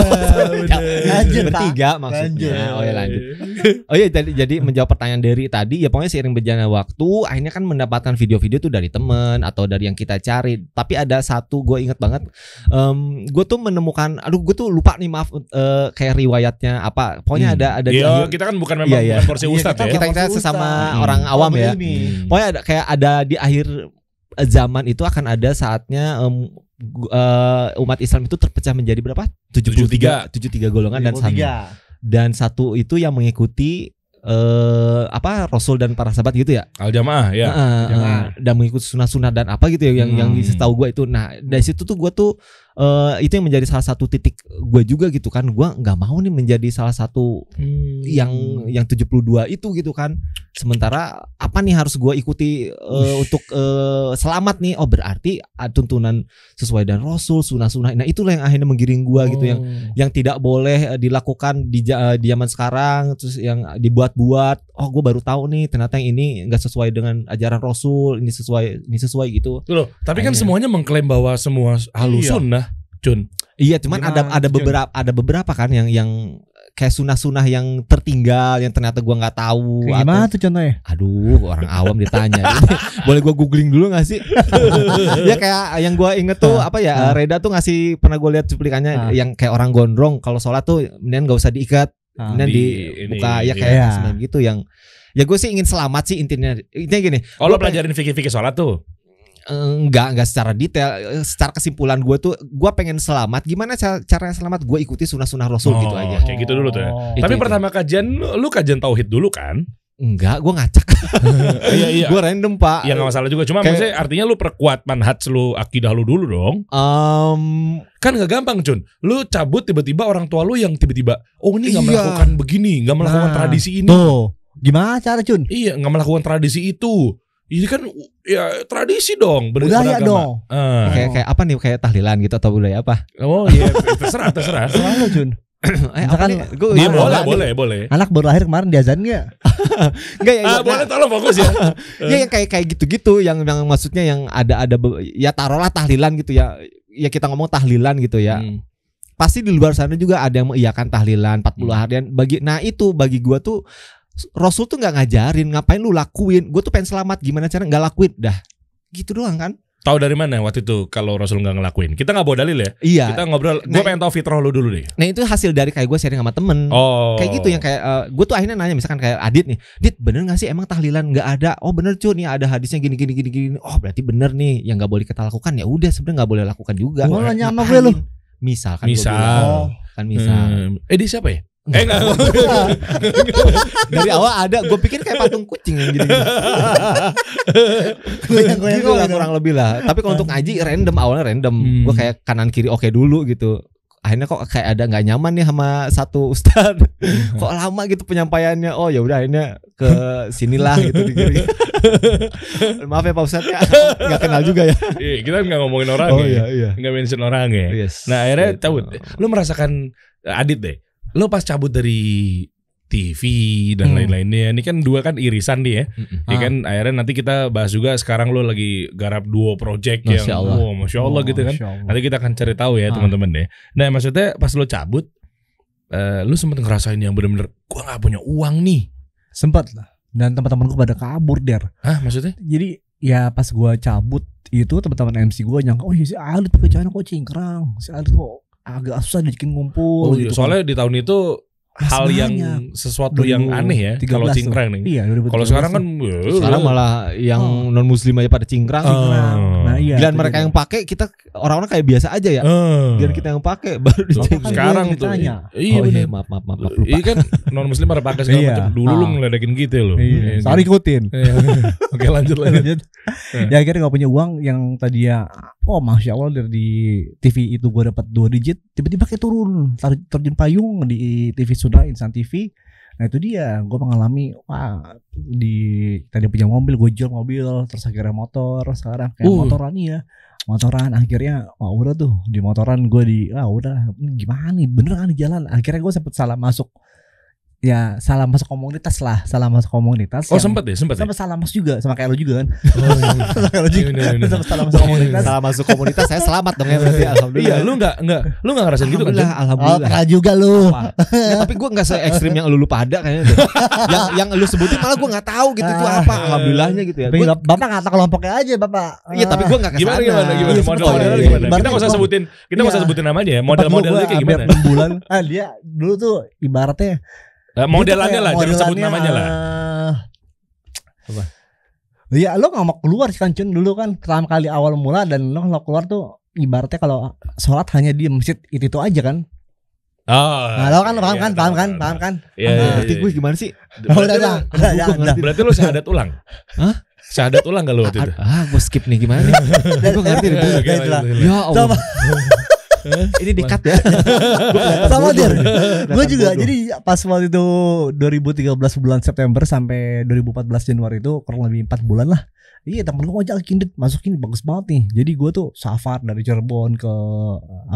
Lanjut bertiga maksudnya. Oh ya lanjut. Oh iya, jadi menjawab pertanyaan dari tadi ya, pokoknya seiring berjalannya waktu akhirnya kan mendapatkan video-video tuh dari teman atau dari yang kita cari. Tapi ada satu gue inget banget, gue tuh menemukan, gue tuh lupa nih, maaf, kayak riwayatnya apa. Pokoknya ada kita kan bukan memang bukan porsi ustadz ya. Kita sesama orang awam ya. Pokoknya ada di akhir zaman itu akan ada saatnya umat Islam itu terpecah menjadi berapa? 73 golongan, dan satu itu yang mengikuti Rasul dan para sahabat gitu ya, Al-Jamaah ya. Dan mengikuti sunnah-sunnah dan apa gitu ya, yang setahu gue itu. Nah dari situ tuh gue tuh itu yang menjadi salah satu titik gue juga gitu kan. Gue nggak mau nih menjadi salah satu yang 72 itu gitu kan. Sementara apa nih harus gue ikuti untuk selamat nih? Oh berarti tuntunan sesuai dengan Rasul, sunnah-sunnah. Nah itulah yang akhirnya menggiring gue gitu, yang tidak boleh dilakukan di zaman sekarang, terus yang dibuat-buat. Oh gue baru tahu nih ternyata yang ini nggak sesuai dengan ajaran Rasul, ini sesuai gitu. Loh, tapi kan semuanya mengklaim bahwa semua halus sunnah, Cun. Iya, cuman ada beberapa kan yang kayak sunah-sunah yang tertinggal yang ternyata gue nggak tahu. Gimana tuh contohnya? Aduh, orang awam ditanya. Boleh gue googling dulu nggak sih? Ya kayak yang gue inget tuh apa ya? Reda tuh ngasih, pernah gue lihat cuplikannya yang kayak orang gondrong kalau sholat tuh mendingan gak usah diikat, mendingan dibuka ya kayak gitu yang. Ya gue sih ingin selamat sih intinya gini. Kalau pelajarin fikih-fikih sholat tuh? Enggak secara detail. Secara kesimpulan gue tuh, gue pengen selamat. Gimana caranya selamat? Gue ikuti sunah-sunah Rasul gitu aja. Kayak gitu dulu tuh ya. Tapi pertama kajian lu kajian tauhid dulu kan? Enggak, gue ngacak. Iya. Gue random pak. Ya nggak masalah juga. Cuma maksudnya artinya lu perkuat manhaj lu, akidah lu dulu dong. Kan nggak gampang Cun. Lu cabut tiba-tiba orang tua lu yang tiba-tiba ini nggak melakukan begini, nggak melakukan tradisi ini. Tuh. Gimana cara Cun? Iya, nggak melakukan tradisi itu. Ini kan ya tradisi dong, budaya dong. Kayak apa nih, kayak tahlilan gitu atau budaya apa? Oh iya, terserah. Selalu Jun. Boleh. Anak baru lahir kemarin diazan nggak? Nggak ya. Boleh, tolong fokus ya. Ya yang kayak gitu-gitu, yang maksudnya yang ada ya taruhlah tahlilan gitu ya. Ya kita ngomong tahlilan gitu ya. Pasti di luar sana juga ada yang mengiyakan tahlilan 40 harian. Bagi gua tuh Rasul tuh nggak ngajarin, ngapain lu lakuin. Gue tuh pengen selamat, gimana cara nggak lakuin. Dah gitu doang kan. Tahu dari mana waktu itu kalau Rasul nggak ngelakuin? Kita nggak bawa dalil ya. Iya. Kita ngobrol. Gue pengen tahu fitrah lu dulu deh. Nah itu hasil dari kayak gue sharing sama temen. Kayak gitu yang kayak gue tuh akhirnya nanya, misalkan kayak Adit nih, Dit bener nggak sih emang tahlilan nggak ada? Oh bener cuy, nih ada hadisnya gini. Oh berarti bener nih, yang nggak boleh kita lakukan ya udah sebenarnya nggak boleh lakukan juga. Gue nanya sama gue lu. Misal. Dia siapa ya? Enggak. Dari awal ada, gue pikir kayak patung kucing yang gini. Goyang kurang lebih lah. Tapi kalau untuk ngaji awalnya random. Gue kayak kanan kiri oke dulu gitu. Akhirnya kok kayak ada nggak nyaman nih sama satu ustad. Kok lama gitu penyampaiannya. Oh ya udah akhirnya ke sinilah gitu di kiri. Maaf ya Pak Ustadz ya, nggak kenal juga ya. Kita nggak ngomongin orang ya. Nggak mention orang ya. Nah akhirnya cabut. Lu merasakan Adit deh. Lo pas cabut dari TV dan lain-lainnya, ini kan dua kan irisan nih ya. Ya kan akhirnya nanti kita bahas juga sekarang lo lagi garap duo project Masya Allah gitu kan. Nanti kita akan cari tahu ya teman-teman deh. Nah maksudnya pas lo cabut, lo sempet ngerasain yang bener-bener gua nggak punya uang nih. Sempat lah. Dan teman-teman gua pada kabur der. Maksudnya? Jadi ya pas gua cabut itu teman-teman MC gua nyangka si Alit pakai celana kok cingkrang, si Alit kok agak susah dibikin ngumpul gitu. Soalnya di tahun itu hal yang sesuatu yang aneh ya kalau cingkrang nih. Iya, kalau sekarang kan sekarang malah yang non muslim aja pada cingkrang. Nah, iya. Giliran mereka yang pakai, kita orang-orang kayak biasa aja ya. Giliran kita yang pakai baru dicengin. Sekarang tuh. Iya benar. Maaf lupa. Iya kan non muslim pada pakai segala macam. Dulu lu ngeledekin gitu loh. Sorry ikutin. Oke, lanjut. Ya akhirnya gak punya uang yang tadi ya. Oh Masya Allah dari TV itu gue dapat 2 digit, tiba-tiba kayak turun terjun payung di TV Sudah, Insan TV. Nah itu dia, gue mengalami tadi punya mobil, gue jual mobil, terus akhirnya motor, sekarang kayak motoran akhirnya udah tuh di motoran gue udah gimana nih, bener kan di jalan. Akhirnya gue sempet salah masuk komunitas. Oh sempet salah masuk juga sama kayak lo juga kan. Salah masuk komunitas saya selamat dong ya berarti. Alhamdulillah. Iya, lu nggak ngerasain gitu kan? Alhamdulillah. Pernah juga lu. Tapi gue nggak se ekstrim yang lu pada kayaknya. Yang lu sebutin malah gue nggak tahu gitu itu apa. Alhamdulillahnya gitu ya. Bapak ngata kelompoknya aja bapak. Iya tapi gue nggak kesana. Gimana model gimana? Kita nggak usah sebutin namanya ya. Model-modelnya kayak gimana? 6 bulan. Dia dulu tuh ibaratnya modelannya lah, jangan sebut namanya lah. Apa? Ya lo gak mau keluar kan Cun dulu kan pertama kali awal mula, dan lo kalau keluar tuh ibaratnya kalau sholat hanya di masjid itu aja kan. Nah lo kan paham kan? Iya. Berarti gue gimana sih? Udah. Berarti lo syahadat ulang? Hah? Syahadat ulang gak lo waktu itu? Gue skip nih gimana nih? Gue ngerti deh. Ya Allah. Ini di-cut ya. Sama dir. Gue juga jadi pas waktu itu 2013 bulan September sampai 2014 Januari itu kurang lebih 4 bulan lah. Iya temen gue ngajak Kindit masukin bagus banget nih. Jadi gue tuh safar dari Cirebon ke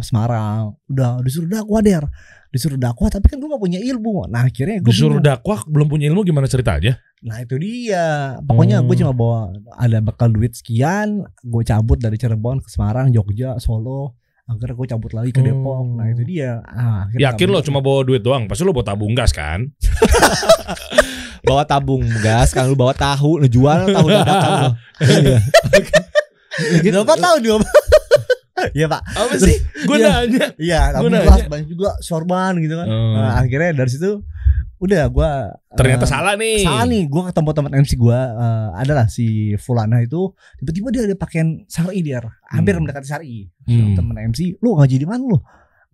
Semarang. Udah disuruh dakwah tapi kan gue gak punya ilmu. Nah akhirnya gue disuruh dakwah belum punya ilmu, gimana ceritanya? Nah itu dia. Pokoknya gue cuma bawa ada bekal duit sekian. Gue cabut dari Cirebon ke Semarang, Jogja, Solo. Akhirnya gue cabut lagi ke Depok. Nah itu dia. Yakin lo cuma bawa duit doang? Pasti lo bawa tabung gas kan? Bawa tabung gas, kan lu bawa tahu, lu jual tahu dadakan lo. Gitu apa tahu dia? Iya Pak. Apa sih? Gue nanya. Iya, tabung gas banyak juga sorban gitu kan. Nah, akhirnya dari situ udah gue ternyata salah nih. Gue ketemu teman MC gue adalah si Fulana itu, tiba-tiba dia ada pakaian syar'i dia, hampir mendekati syar'i. Teman MC, lu ngaji di mana lu?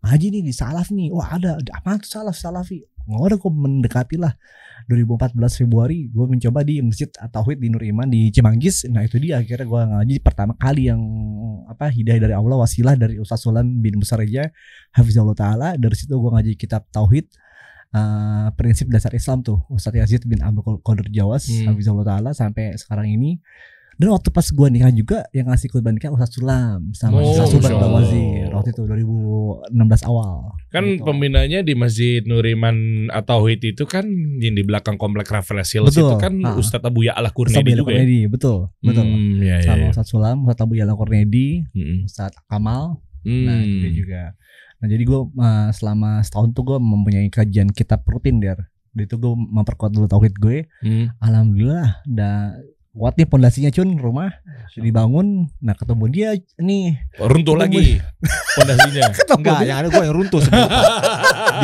Ngaji nih di Salaf nih. Wah ada apa tuh Salafi? Nggak ada, kok mendekati lah. 2014 Februari gue mencoba di Masjid At-Tauhid di Nur Iman di Cimanggis. Nah itu dia akhirnya gue ngaji pertama kali yang hidayah dari Allah, wasilah dari Ustaz Sulam bin Musareja Hafizahullah Ta'ala. Dari situ gue ngaji kitab Tauhid, prinsip dasar Islam tuh Ustaz Yazid bin Abdul Qadir Jawas Hafizahullah Ta'ala sampai sekarang ini. Dan waktu pas gue nikah juga yang ngasih khutbah nikah Ustaz Sulam sama Ustaz Suban Bawazir waktu itu 2016 awal. Kan gitu. Pembinanya di Masjid Nur Iman At-Tauhid itu kan yang di belakang komplek Rafael Hills itu kan Ustadz Abu Ya'la Qurnedi juga. Betul. Sama Ustaz Sulam, Ustadz Abu Ya'la Qurnedi, Ustadz Kamal. Nah dia juga. Nah jadi gue selama setahun tuh gue mempunyai kajian kitab rutin der. Itu gue memperkuat dulu tauhid gue. Alhamdulillah kuat nih pondasinya Cun, rumah dibangun. Nah ketemu dia nih runtuh lagi pondasinya. Enggak, yang ada gue yang runtuh sebenarnya.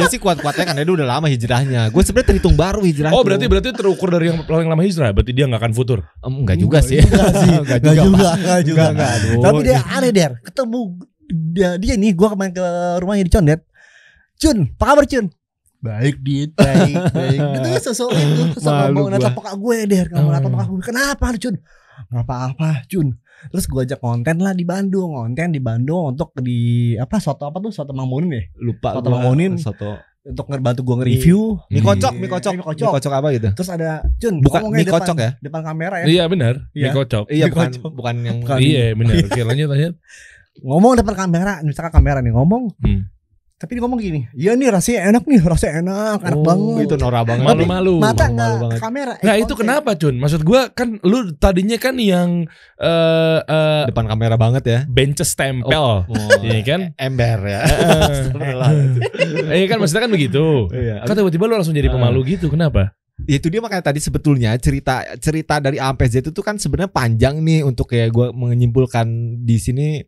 Dia sih kuat-kuatnya kan dia udah lama hijrahnya. Gue sebenarnya terhitung baru hijrah. Oh berarti terukur dari yang paling lama hijrah. Berarti dia gak akan futur. Enggak juga sih. Enggak juga. Tapi dia aneh der. Ketemu dia nih, gue kemarin ke rumahnya di Condet. Cun, apa kabar Cun? Baik. Itu sosok itu ngomong natap muka gue der, natap muka gue. Kenapa Cun? Apa Cun? Terus gue ajak konten lah di Bandung, untuk di soto Mangmunin ya? Lupa. Soto Mangmunin. Untuk ngebantu gue nge-review. Mie kocok apa gitu. Terus ada Cun, bukan mie kocok ya? Depan kamera ya. Iya benar, mie kocok. Iya bukan yang. Iya benar. Oke lanjut. Ngomong depan kamera, misalkan kamera nih ngomong. Tapi dia ngomong gini, iya nih rasanya enak enak banget. Itu norak banget. Malu-malu. Mata nggak kamera. Nah itu kenapa Cun? Maksud gue kan lu tadinya kan yang depan kamera banget ya. Benches tempel, iya kan? Ember ya. Iya kan maksudnya kan begitu. Kan tiba-tiba lu langsung jadi pemalu gitu, kenapa? Itu dia makanya tadi sebetulnya cerita dari A sampai Z itu kan sebenarnya panjang nih untuk kayak gue menyimpulkan di sini.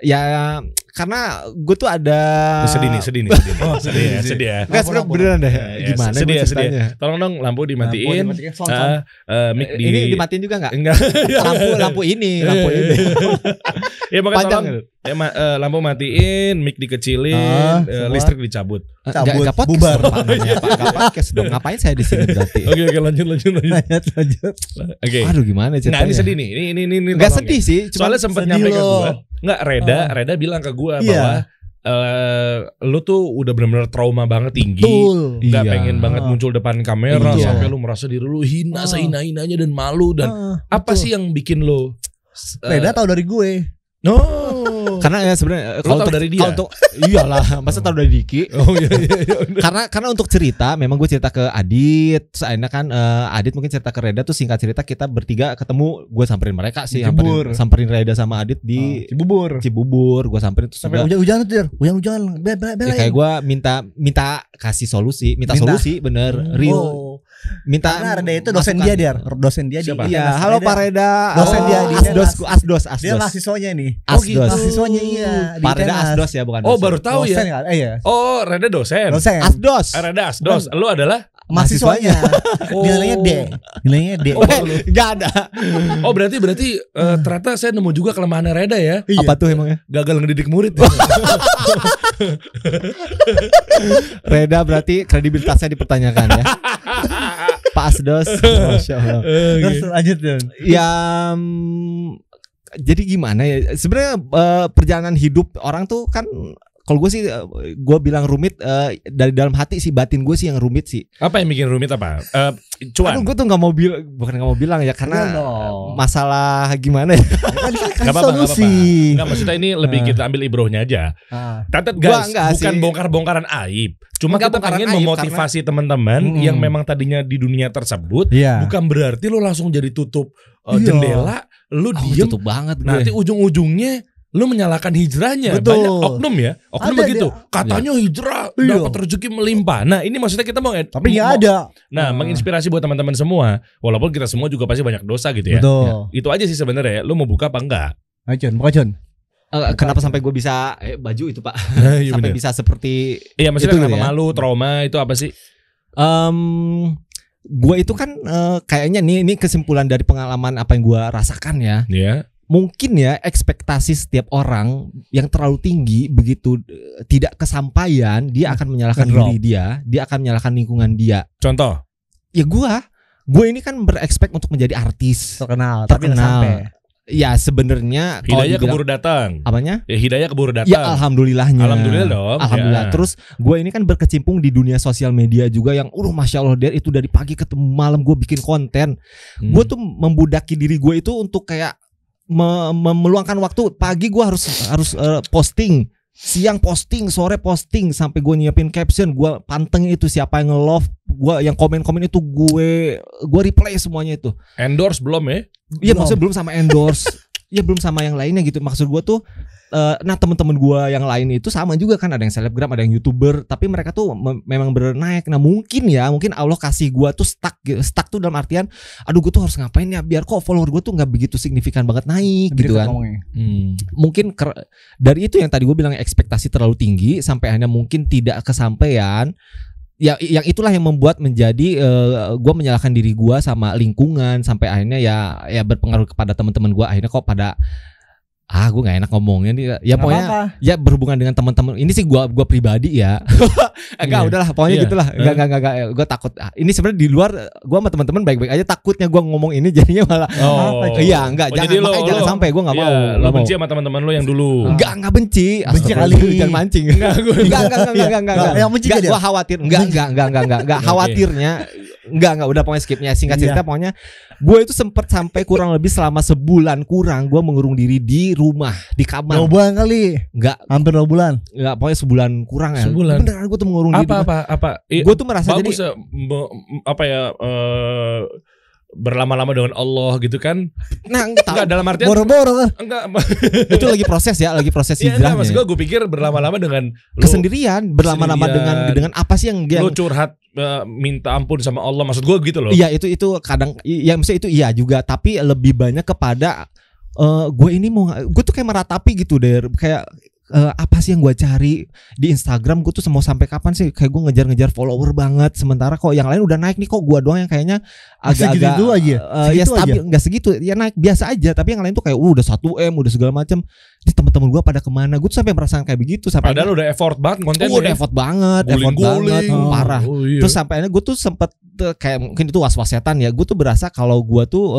Ya karena gue tuh ada sedih nih. Oh sedih ya. Enggak sebenarnya beneran deh. Gimana sedih. Tolong dong lampu dimatiin. Mic ini dimatiin juga nggak? Enggak. lampu ini. Ya makanya tolong lampu matiin, mic dikecilin, listrik dicabut. Bubar. Gak podcast dong. Ngapain saya di sini berarti? Oke lanjut. Oke. Aduh gimana ceritanya? Nah ini sedih nih. Ini nggak sedih sih. Soalnya sempet nyampe ke gue. Nggak, Reda bilang ke gue bahwa lu tuh udah benar-benar trauma banget tinggi, nggak pengen banget muncul depan kamera sampai lu merasa diri lu hina sehina-hinanya dan malu dan apa sih yang bikin lu? Reda tahu dari gue. No, karena ya sebenarnya kalau tahu dari dia. Iyalah, masa tahu dari Diki. Oh iya. Karena untuk cerita, memang gue cerita ke Adit, terus akhirnya kan Adit mungkin cerita ke Reda tuh singkat cerita kita bertiga ketemu, gue samperin mereka sih, samperin Reda sama Adit di Cibubur, gue samperin terus sampai hujan tuh, hujan. Kayak gue minta kasih solusi, solusi bener, real. Minta karena Reda itu dosen dia Siapa? Iya, halo Pak Reda. Dosen dia di Asdos. Dia mahasiswanya nih. Asdos. Mahasiswanya iya. Pak Reda Asdos ya bukan. Oh baru tahu dosen, ya. Iya. Oh Reda dosen. Asdos. Reda Asdos. Lu adalah mahasiswanya. Nilainya D. Oh, enggak ada. Oh berarti ternyata saya nemu juga kelemahan Reda ya. Iya. Apa tuh emangnya? Gagal ngedidik murid. Reda berarti kredibilitasnya dipertanyakan ya. Pak Asdos. Masya Allah. Terus lanjut dong. Ya jadi gimana ya? Sebenarnya perjalanan hidup orang tuh kan, kalau gue sih gue bilang rumit dari dalam hati sih, batin gue sih yang rumit sih. Apa yang bikin rumit apa? Cuan. Aduh, gue tuh nggak mau bilang ya karena masalah gimana ya? Gak apa-apa. Nggak, maksudnya ini lebih kita ambil ibrohnya aja. Catat guys, bukan bongkar-bongkaran aib. Cuma kita pengen memotivasi teman-teman yang memang tadinya di dunia tersebut, bukan berarti lo langsung jadi tutup jendela, lo diem. Tutup banget gue. Nanti ujung-ujungnya lu menyalahkan hijrahnya. Betul. Banyak oknum ya. Oknum Ada begitu. dia. Katanya hijrah dapat rezeki melimpah. Nah, ini maksudnya kita mau tapi nggak ada. Nah, menginspirasi buat teman-teman semua. Walaupun kita semua juga pasti banyak dosa gitu ya. Betul. Ya, itu aja sih sebenarnya. Lu mau buka apa enggak? Ayo buka John. Kenapa sampai gue bisa baju itu Pak? Iya, Sampai bener. bisa seperti Iya, maksudnya itu kenapa gitu ya? malu, trauma itu apa sih? Gue itu kan kayaknya ini kesimpulan dari pengalaman apa yang gue rasakan ya. Iya. Mungkin ya ekspektasi setiap orang yang terlalu tinggi begitu tidak kesampaian, dia akan menyalahkan diri dia akan menyalahkan lingkungan dia. Contoh? Ya gue ini kan berekspek untuk menjadi artis terkenal. Tapi nggak sampai. Ya sebenarnya hidayah keburu datang. Apanya? Ya hidayah keburu datang. Ya alhamdulillahnya. Alhamdulillah dong. Alhamdulillah. Ya. Terus gue ini kan berkecimpung di dunia sosial media juga yang masya Allah itu dari pagi ketemu malam gue bikin konten. Gue tuh membudaki diri gue itu untuk kayak meluangkan waktu. Pagi gue harus posting, siang posting, sore posting, sampai gue nyiapin caption, gue panteng itu siapa yang nge-love, gue yang komen-komen itu gue replay semuanya itu. Endorse belum ya? Iya maksudnya belum sama endorse. Ya belum sama yang lainnya gitu. Maksud gue tuh nah teman-teman gue yang lain itu sama juga kan, ada yang selebgram, ada yang YouTuber, tapi mereka tuh memang bernaik. Nah mungkin Allah kasih gue tuh stuck tuh dalam artian, aduh gue tuh harus ngapain ya biar kok follower gue tuh nggak begitu signifikan banget naik gitu kan. Mungkin dari itu yang tadi gue bilang ekspektasi terlalu tinggi sampai akhirnya mungkin tidak kesampaian. Ya, yang itulah yang membuat menjadi gue menyalahkan diri gue sama lingkungan sampai akhirnya ya berpengaruh kepada teman-teman gue, akhirnya kok pada gue nggak enak ngomongnya nih ya pokoknya ya berhubungan dengan teman-teman ini sih gue pribadi ya. Enggak udahlah pokoknya gitulah. Enggak gue takut ini sebenarnya di luar gue sama teman-teman baik-baik aja, takutnya gue ngomong ini jadinya malah iya enggak jangan sampai gue nggak mau. Lo benci sama teman-teman lo yang dulu? Enggak benci kali jangan mancing. Enggak yang benci gue khawatir enggak khawatirnya enggak udah pokoknya skipnya. Singkat cerita pokoknya gue itu sempet sampai kurang lebih selama sebulan kurang gue mengurung diri di rumah, di kamar. 2 bulan kali? Enggak, hampir 2 bulan. Enggak, pokoknya sebulan kurang ya. Sebulan. Beneran gue tuh mengurung diri. Apa? Gue tuh merasa bagus jadi berlama-lama dengan Allah gitu kan. Nah, enggak dalam artian boro-boro kan. Enggak. Itu lagi proses hijrahnya. Maksud gue pikir berlama-lama dengan kesendirian, berlama-lama dengan apa sih yang lu curhat minta ampun sama Allah, maksud gue gitu loh. Iya, itu kadang ya maksudnya itu iya juga, tapi lebih banyak kepada gue tuh kayak meratapi gitu deh, kayak apa sih yang gue cari di Instagram. Gue tuh mau sampai kapan sih kayak gue ngejar-ngejar follower banget, sementara kok yang lain udah naik nih, kok gue doang yang kayaknya agak-agak segitu aja. Ya stabil, nggak segitu ya, naik biasa aja, tapi yang lain tuh kayak udah 1M udah segala macam. Ini teman-teman gue pada kemana? Gue tuh sampai merasakan kayak begitu sampai padahal udah effort banget kontennya. Udah effort banget parah. Iya. Terus sampai akhirnya gue tuh sempet kayak mungkin itu was-was setan ya. Gue tuh berasa kalau gue tuh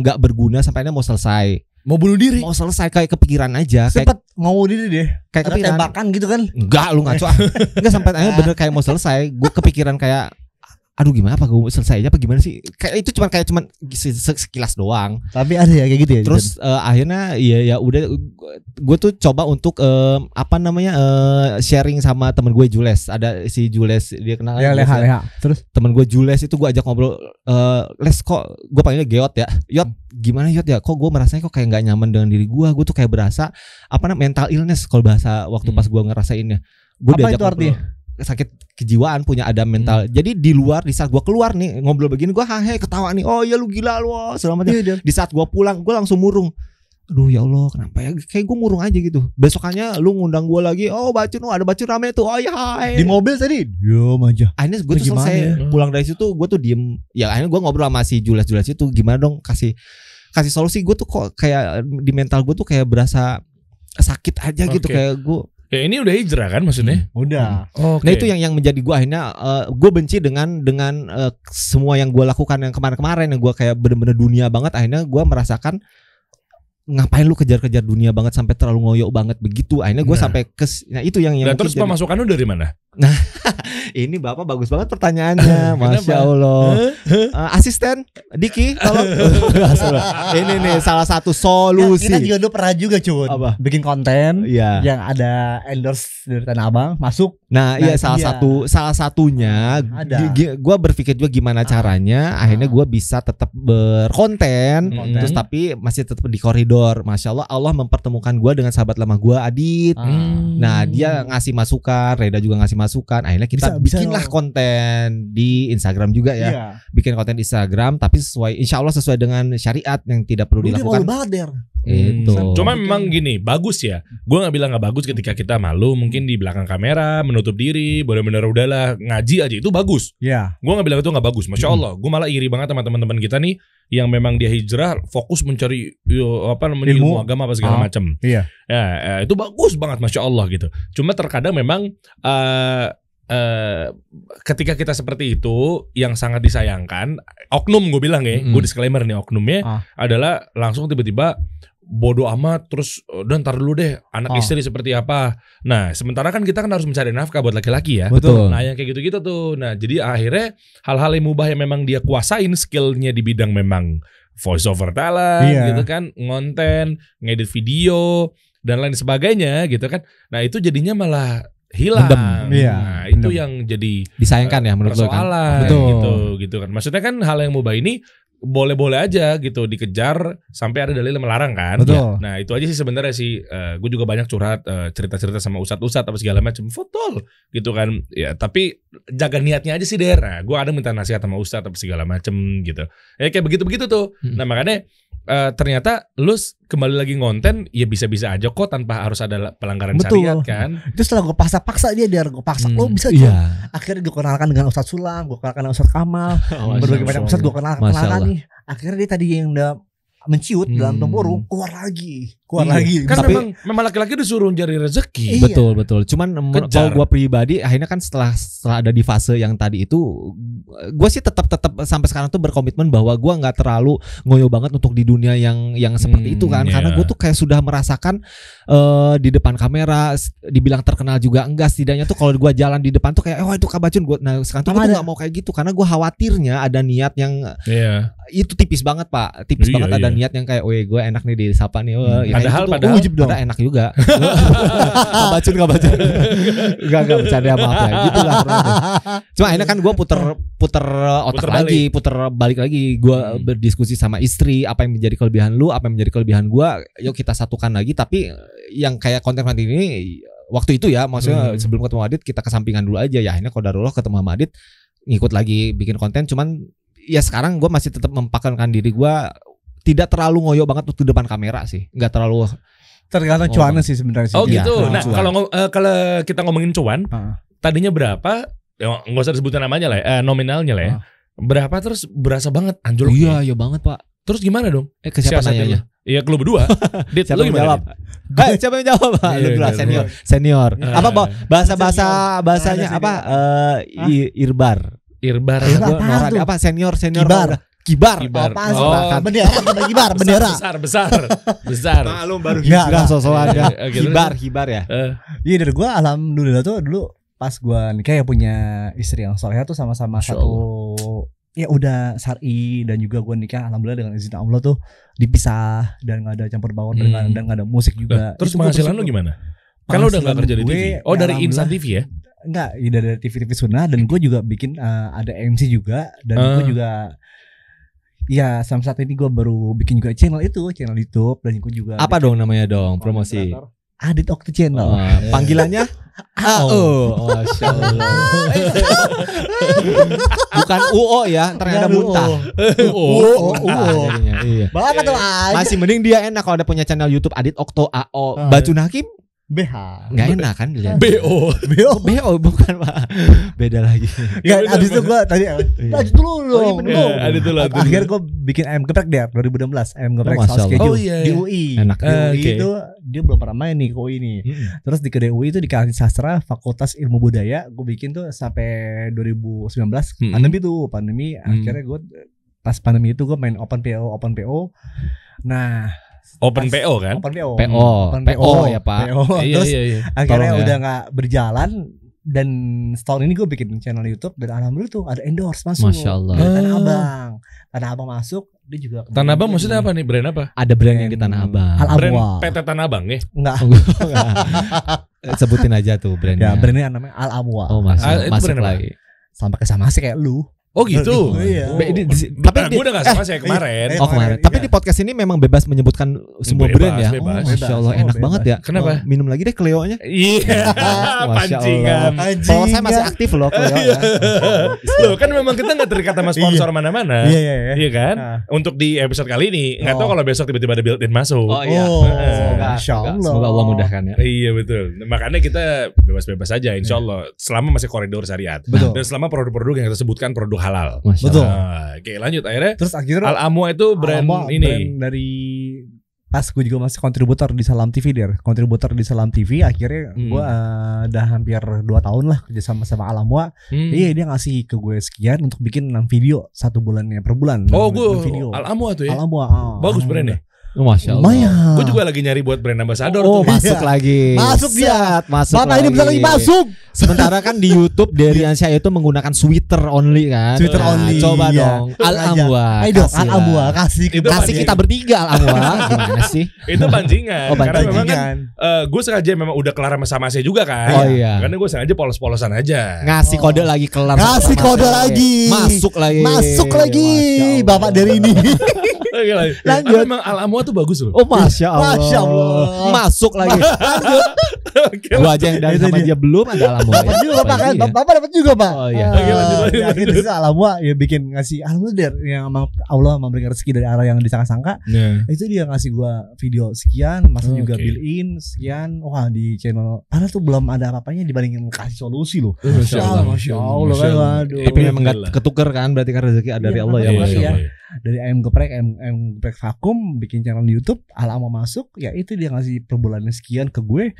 nggak berguna sampai akhirnya mau selesai. Mau bunuh diri? Mau selesai kayak kepikiran aja. Sempet mau bunuh diri deh. Kayak kepikiran. Tembakan gitu kan? Enggak, lu ngaco. Enggak, sampai akhirnya bener kayak mau selesai. Gue kepikiran kayak aduh gimana apa gue selesai aja apa gimana sih? Kayak itu cuman sekilas doang. Tapi ada ya kayak gitu ya. Terus akhirnya ya udah gue tuh coba untuk sharing sama temen gue Jules. Ada si Jules, dia kenal ya, Leha. Terus temen gue Jules itu gue ajak ngobrol, Les kok gue panggilnya Geot ya. Yot gimana Yot ya? Kok gue merasanya kok kayak nggak nyaman dengan diri gue. Gue tuh kayak berasa mental illness kalau bahasa waktu pas gue ngerasainnya. Gue apa itu artinya? Sakit kejiwaan, punya ada mental. Jadi di luar, di saat gue keluar nih ngobrol begini, gue ketawa nih, oh ya lu gila lu, selamat ya. Di saat gue pulang gue langsung murung. Aduh ya Allah, kenapa ya? Kayak gue murung aja gitu. Besokannya lu ngundang gue lagi, oh bacun, ada bacun rame tuh, oh ya hai. Di mobil tadi, diam aja. Akhirnya gue tuh selesai pulang dari situ, gue tuh diem. Ya akhirnya gue ngobrol sama si Jules itu, gimana dong kasih solusi. Gue tuh kok kayak di mental gue tuh kayak berasa sakit aja gitu, kayak gue. Ya ini udah hijrah kan maksudnya? Udah. Nah itu yang menjadi gue akhirnya gue benci dengan semua yang gue lakukan yang kemarin-kemarin, yang gue kayak bener-bener dunia banget. Akhirnya gue merasakan ngapain lu kejar-kejar dunia banget sampai terlalu ngoyo banget begitu. Akhirnya gue sampai ke itu yang terus pemasukan lu dari mana? Nah, ini Bapak bagus banget pertanyaannya, Masya Allah. Asisten Diki, tolong. Ini nih salah satu solusi. Kita juga pernah juga Cun, bikin konten yang ada endorse dari Tanah Abang masuk. Nah iya salah satunya gue berpikir juga gimana caranya akhirnya gue bisa tetap berkonten terus tapi masih tetap di koridor. Masya Allah, Allah mempertemukan gue dengan sahabat lama gue Adit. Nah dia ngasih masukan, Reda juga ngasih masukan. Akhirnya kita bikinlah konten di Instagram juga ya. Bikin konten di Instagram tapi insya Allah sesuai dengan syariat yang tidak perlu dilakukan. Itu. Cuma memang gini, bagus ya. Gue nggak bilang nggak bagus ketika kita malu mungkin di belakang kamera menutup diri, benar-benar udahlah ngaji aja itu bagus. Gue nggak bilang itu nggak bagus. Masya Allah, gue malah iri banget sama teman-teman kita nih yang memang dia hijrah fokus mencari ilmu agama apa segala macam. Ya, itu bagus banget, Masya Allah gitu. Cuma terkadang memang ketika kita seperti itu yang sangat disayangkan, oknum gue bilang ya, gue disclaimer nih, oknumnya adalah langsung tiba-tiba bodoh amat terus dan ntar dulu deh anak istri seperti apa. Nah sementara kan kita kan harus mencari nafkah buat laki-laki ya. Betul. Nah yang kayak gitu-gitu tuh. Nah jadi akhirnya hal-hal yang mubah yang memang dia kuasain skillnya di bidang memang voice over talent gitu kan, ngonten, ngedit video dan lain sebagainya gitu kan. Nah itu jadinya malah hilang. Nah itu yang jadi disayangkan ya menurut lo kan. Gitu kan. Maksudnya kan hal yang mubah ini boleh-boleh aja gitu dikejar sampai ada dalil melarang kan. Nah itu aja sih sebenarnya sih. Gue juga banyak curhat cerita-cerita sama ustadz apa segala macam, fotol gitu kan. Ya tapi jaga niatnya aja sih Der. Nah, gue ada minta nasihat sama ustadz apa segala macam gitu. Ya kayak begitu-begitu tuh. Nah makanya ternyata lu kembali lagi ngonten ya bisa-bisa aja kok tanpa harus ada pelanggaran syariat kan. Itu setelah gue paksa dia gue paksa lo bisa akhirnya gue kenalkan dengan Ustadz Sulam, gue kenalkan dengan Ustadz Kamal, berbagai macam Ustadz gue kenalkan nih. Akhirnya dia tadi yang udah menciut dalam tempurung keluar lagi. Kan memang laki-laki disuruh cari rezeki. Betul. Cuman kalau gue pribadi akhirnya kan setelah ada di fase yang tadi itu, gue sih tetap sampai sekarang tuh berkomitmen bahwa gue nggak terlalu ngoyo banget untuk di dunia yang seperti itu kan. Karena gue tuh kayak sudah merasakan di depan kamera dibilang terkenal juga enggak, setidaknya tuh kalau gue jalan di depan tuh kayak itu Kabacun gue. Nah sekarang tuh gue nggak mau kayak gitu karena gue khawatirnya ada niat yang itu tipis banget Pak, banget ada niat yang kayak gue enak nih disapa nih. Padahal enak juga. Kabacun enggak bercanda maaf ya. Gitu lah. Cuma akhirnya kan gue puter otak lagi, puter balik lagi. Gue berdiskusi sama istri, apa yang menjadi kelebihan lu, apa yang menjadi kelebihan gue. Yuk kita satukan lagi. Tapi yang kayak konten-konten ini waktu itu ya, maksudnya sebelum ketemu Adit kita kesampingan dulu aja ya. Akhirnya qadarullah ketemu sama Adit, ngikut lagi bikin konten. Cuman ya sekarang gue masih tetap mempakarkan diri gue tidak terlalu ngoyo banget untuk depan kamera sih, nggak terlalu tergantung cuannya sih sebenarnya. Gitu. Nah kalau kita ngomongin cuan, tadinya berapa? Ya, nggak usah disebutin namanya lah, nominalnya lah ya. Berapa terus berasa banget anjlok? Iya banget Pak. Terus gimana dong? Ke siapa nanya? Iya ke lu berdua. Siapa yang jawab? Siapa yang jawab Pak? Lu dulu senior. Apa bahasanya apa? Irbar apa senior Kibar. Bendera. Besar. Maklum baru hijrah sosokan ya. Kibar ya. Iya dari gue alhamdulillah tuh dulu pas gue nikah ya punya istri yang solehah tuh sama-sama satu ya udah syar'i, dan juga gue nikah alhamdulillah dengan izin Allah tuh dipisah dan gak ada campur baur dan gak ada musik juga. Terus penghasilan lu gimana? Kan lu udah gak kerja di TV. Oh dari Insan TV ya? Enggak, dari TV Sunnah, dan gue juga bikin ada MC juga, dan gue juga ya sampai saat ini gue baru bikin juga channel YouTube, dan gue juga apa dong namanya dong promosi Adit Okto Channel. Panggilannya Masya Allah. Bukan UO ya, ternyata muntah. UO. Iya. Banget tuh. Masih mending dia enak kalau ada punya channel YouTube Adit Okto AO Bacun Hakim. BH. Nggak enak kan dilihat. BO bukan Pak. Beda lagi. Ya abis itu gue tadi lanjut dulu dong. Akhirnya gue bikin ayam geprek deh 2016. Ayam geprek saus keju di UI. Enak. Di UI itu dia belum pernah main nih ke UI nih. Terus di kedai UI itu di Kalangan Sastra Fakultas Ilmu Budaya. Gue bikin tuh sampai 2019. Pandemi akhirnya gue pas pandemi itu gue main open PO. Nah Open PO kan? PO ya Pak. Terus akhirnya udah gak berjalan, Dan setahun ini gue bikin channel YouTube dan alhamdulillah tuh ada endorse masuk. Masya Allah. Tanah Abang masuk. Dia juga Tanah Abang maksudnya apa nih? Brand apa? Ada brand yang di Tanah Abang. Brand PT Tanah Abang ya? Enggak. Sebutin aja tuh brandnya. Ya brandnya namanya Al Amwa. Oh masuk lagi. Sama sih kayak lu. Oh gitu. Iya. Tapi gue udah gak sama saya kemarin. Kemarin. Tapi di podcast ini memang bebas menyebutkan semua brand ya. Masya Allah enak banget ya. Kenapa? Minum lagi deh Cleo-nya. Iya. Pancingan. Kalau saya masih aktif loh Cleo ya. Loh kan memang kita gak terikat sama sponsor mana-mana. Iya kan? Untuk di episode kali ini gak tahu kalau besok tiba-tiba ada built-in masuk. Oh iya. Masya Allah. Semoga Allah mudahkan ya. Iya betul. Makanya kita bebas-bebas aja insya Allah. Selama masih koridor syariat. Dan selama produk-produk yang kita sebutkan produk halal. Betul. Oke lanjut akhirnya. Terus akhirnya Al Amwa itu brand ini. Brand dari pas gue juga masih kontributor di Salam TV akhirnya gue udah hampir 2 tahun lah kerja sama Al Amwa. Iya dia ngasih ke gue sekian untuk bikin 6 video 1 bulannya per bulan. Oh gue Al Amwa tuh ya. Al Amwa. Bagus brandnya. Masya Allah. Gue juga lagi nyari buat brand ambassador tuh. Masuk lagi. Masuk dia. Masuk Bapak ini bentar lagi masuk. Sementara kan di YouTube Dery Ansyah itu menggunakan Twitter only kan. Twitter only. Coba dong. Al Amwa. Ayo dong Al Amwa kasih kita bertiga Al Amwa. Gimana sih? Itu pancingan. Karena memang kan gue sengaja memang udah kelar sama saya juga kan. Oh iya. Karena gue sengaja polos-polosan aja. Ngasih kode lagi kelar. Ngasih kode lagi. Masuk lagi. Bapak Dery ini. Lanjut. Memang Al Amwa tuh bagus loh. Oh Masya Allah. Masuk lagi. Lanjut. Gua aja yang dari sama dia belum ada Al Amwa. Dapat juga Pak kan. Bapak dapat juga Pak. Oh iya. Akhirnya Al Amwa ya bikin ngasih alhamdulillah yang Allah memberikan rezeki dari arah yang disangka-sangka. Itu dia ngasih gua video sekian, Mas juga built-in sekian. Wah di channel padahal tuh belum ada apa-apanya dibandingin kasih solusi loh. Masya Allah kan. Waduh. Tapi memang gak ketuker kan berarti kan rezeki ada dari Allah ya. Dari ayam geprek vakum bikin channel di YouTube Al Amwa masuk ya itu dia ngasih per bulannya sekian ke gue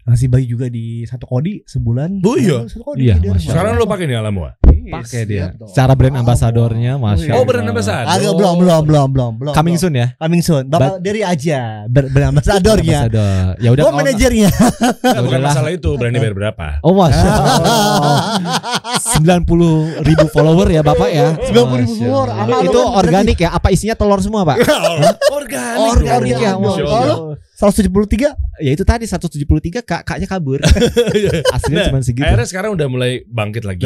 ngasih bagi juga di 1 kodi sebulan. Oh iya. 1 kodi. Iya, sekarang lo pakai nih Al Amwa? Pakai dia. Secara brand ambasadornya Masya Allah. Oh brand ambasador. Agak belum. Coming soon ya. Coming soon. Bapak Dery aja brand ambasadornya. Ya udah. Gue manajernya. Bukan masalah itu brandnya bayar berapa? Oh Masya Allah. 90.000 follower ya Bapak ya. 90.000 follower. Itu organik ya? Apa isinya telur semua Pak? Organik ya. 173. Ya itu tadi 173 kakaknya kabur. Aslinya cuma segitu. Akhirnya sekarang udah mulai bangkit lagi.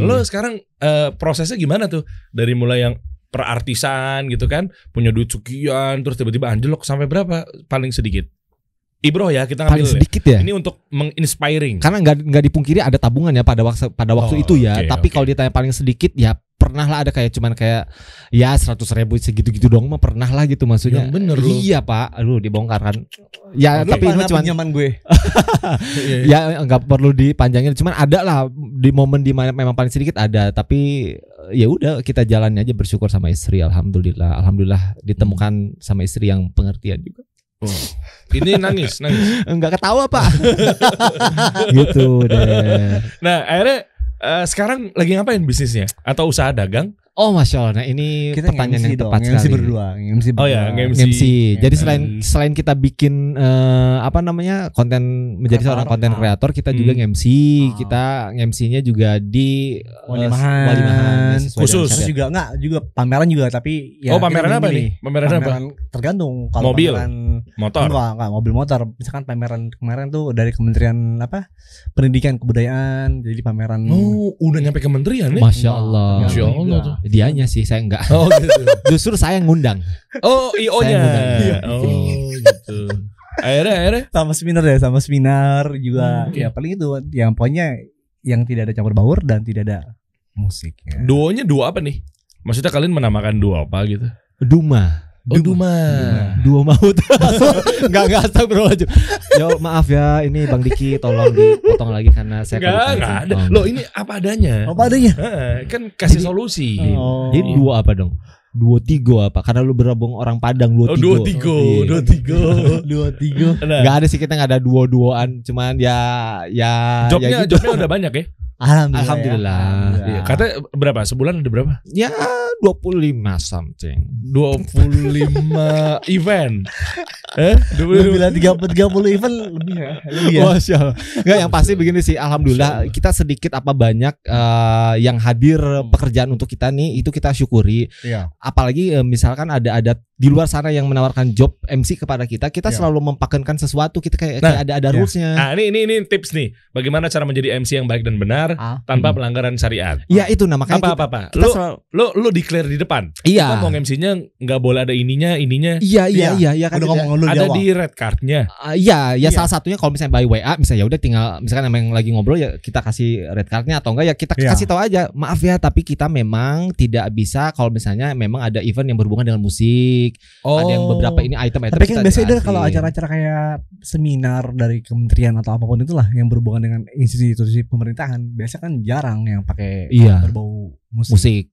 Lo sekarang prosesnya gimana tuh? Dari mulai yang perartisan gitu kan, punya duit sekian, terus tiba-tiba anjlok sampai berapa? Paling sedikit. Ibro ya kita ngambil paling sedikit ya. Ini untuk menginspiring. Karena nggak dipungkiri ada tabungan ya pada waktu itu ya. Tapi kalau ditanya paling sedikit ya pernah lah ada cuman kayak ya 100.000 segitu-gitu dong mah pernah lah gitu maksudnya. Yang bener lu. Iya Pak, lu dibongkar kan. Ya tapi itu cuma nyaman gue. Ya nggak perlu dipanjangin, cuman ada lah di momen di mana memang paling sedikit ada. Tapi ya udah kita jalannya aja bersyukur sama istri. Alhamdulillah ditemukan sama istri yang pengertian juga. Ini nangis. Enggak ketawa Pak. Gitu deh. Nah akhirnya sekarang lagi ngapain bisnisnya? Atau usaha dagang? Oh Masya Allah, nah ini kita pertanyaan yang tepat sekali. MC berdua. Oh ya, MC. Jadi selain kita bikin konten menjadi seorang konten kreator, kita juga MC. Kita MC-nya juga di walimahan khusus. Juga juga pameran juga tapi ya. Oh pameran apa nih? Pameran apa? Tergantung. Kalau mobil, motor. Enggak, mobil motor. Misalkan pameran kemarin tuh dari Kementerian Pendidikan Kebudayaan. Jadi pameran. Oh, udah nyampe kementerian ya? Masya Allah. Masya Allah tuh. Dianya sih saya enggak. Oh gitu. Justru saya ngundang. Oh IO-nya. Oh gitu. Akhirnya sama seminar juga. Ya paling itu yang pokoknya yang tidak ada campur baur dan tidak ada musik ya. Duonya duo apa nih? Maksudnya kalian menamakan duo apa gitu? Duma. Dua maut. Enggak astagfirullahaladzim. Yo maaf ya, ini Bang Diki tolong dipotong lagi karena saya enggak ada. Loh ini apa adanya? Kan kasih solusi. Jadi dua apa dong? Dua tigo apa? Karena lu berabung orang Padang dua tigo. Dua tigo. Enggak ada sih, kita enggak ada duo-duoan, cuman ya jobnya udah banyak ya? Alhamdulillah. Iya, kata berapa? Sebulan ada berapa? Ya 25 something. 25 event. 30 event lebih ya. Masya Allah. Enggak, yang pasti begini sih, alhamdulillah kita sedikit apa banyak yang hadir pekerjaan untuk kita nih, itu kita syukuri. Iya. Apalagi misalkan ada di luar sana yang menawarkan job MC kepada kita selalu mempakenkan sesuatu, kita kayak ada rulesnya. Nah, ini tips nih, bagaimana cara menjadi MC yang baik dan benar tanpa pelanggaran syariat. Iya itu makanya apa. Lu declare di depan. Iya. Kita mau MC-nya nggak boleh ada ininya. Iya kan. Udah ngomong lu ada di red card-nya. Iya, salah satunya kalau misalnya by WA, misalnya ya udah tinggal misalkan emang lagi ngobrol ya kita kasih red card-nya, atau enggak ya kita kasih tahu aja, maaf ya tapi kita memang tidak bisa kalau misalnya memang ada event yang berhubungan dengan musik. Ada yang beberapa ini item. Tapi kan biasanya kalau acara-acara kayak seminar dari kementerian atau apapun itulah yang berhubungan dengan institusi pemerintahan, biasa kan jarang yang pakai berbau musik.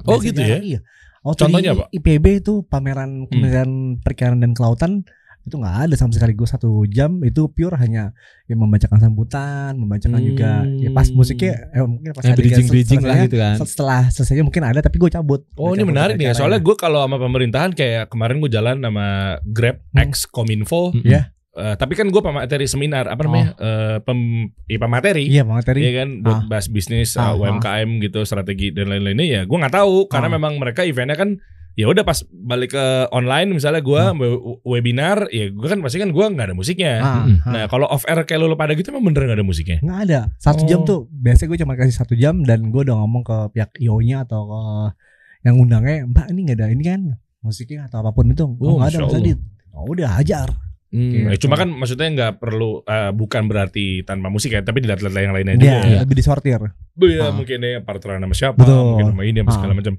Oh gitu ya. Iya. Contohnya apa? IPB itu pameran Kementerian Perikanan dan Kelautan itu nggak ada sama sekali. Gue 1 jam itu pure hanya yang membacakan sambutan, membacakan juga ya pas musiknya mungkin pas bridging lah gitu kan. Setelah selesainya mungkin ada, tapi gue cabut. Ini menarik nih, soalnya gue kalau sama pemerintahan kayak kemarin gue jalan sama Grab X Kominfo. Tapi kan gue pemateri seminar pemateri. Iya kan buat bahas bisnis UMKM gitu, strategi dan lain-lainnya. Ya gue nggak tahu karena memang mereka eventnya kan ya udah pas balik ke online, misalnya gue webinar, ya gue kan pasti kan gue nggak ada musiknya. Nah kalau off air kayak lu pada gitu emang bener nggak ada musiknya? Nggak ada. 1 jam tuh biasanya gue cuma kasih 1 jam dan gue udah ngomong ke pihak IO-nya atau ke yang undangnya, Mbak ini nggak ada ini kan musiknya atau apapun itu. Nggak ada Mas Adit. Udah hajar. Gitu. Cuma kan maksudnya nggak perlu bukan berarti tanpa musik ya, tapi dilihat yang lainnya juga ya. Lebih disortir. Ya mungkin ya partneran sama siapa, mungkin sama ini sama segala macam.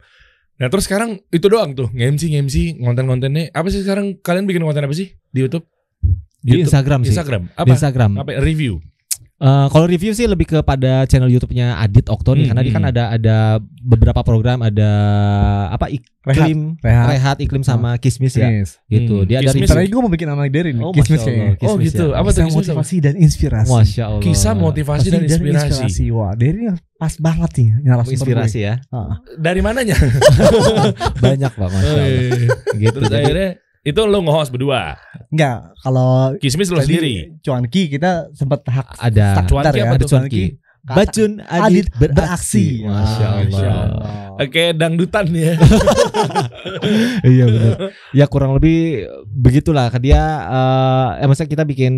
Nah terus sekarang itu doang tuh nge-MC konten-kontennya apa sih sekarang? Kalian bikin konten apa sih di YouTube? Di Instagram sih. Apa? Di Instagram. Apa review? Kalau review sih lebih kepada channel YouTube-nya Adit Oktoni, karena dia kan ada beberapa program, ada apa iklim, rehat iklim sama kismis ya. Gitu. Dia kismis. Ada gue mau bikin nama dari ini. Kismis kayaknya. Oh gitu. Apa tuh motivasi dan inspirasi. Masya Allah. Kisah motivasi dan inspirasi. Wah, dari pas banget nih narasumber inspirasi ya. Dari mananya? Banyak Pak, Masya Allah. Gitu. Terus akhirnya itu lo nge-host berdua? Enggak, kalau Kismis lo sendiri. Cuanki kita sempat ada Cuanki apa tuh? Cuanki. Bacun Adit beraksi. Masya Allah. Oke, dangdutan ya. Iya benar. Ya kurang lebih begitulah ke dia. Maksudnya kita bikin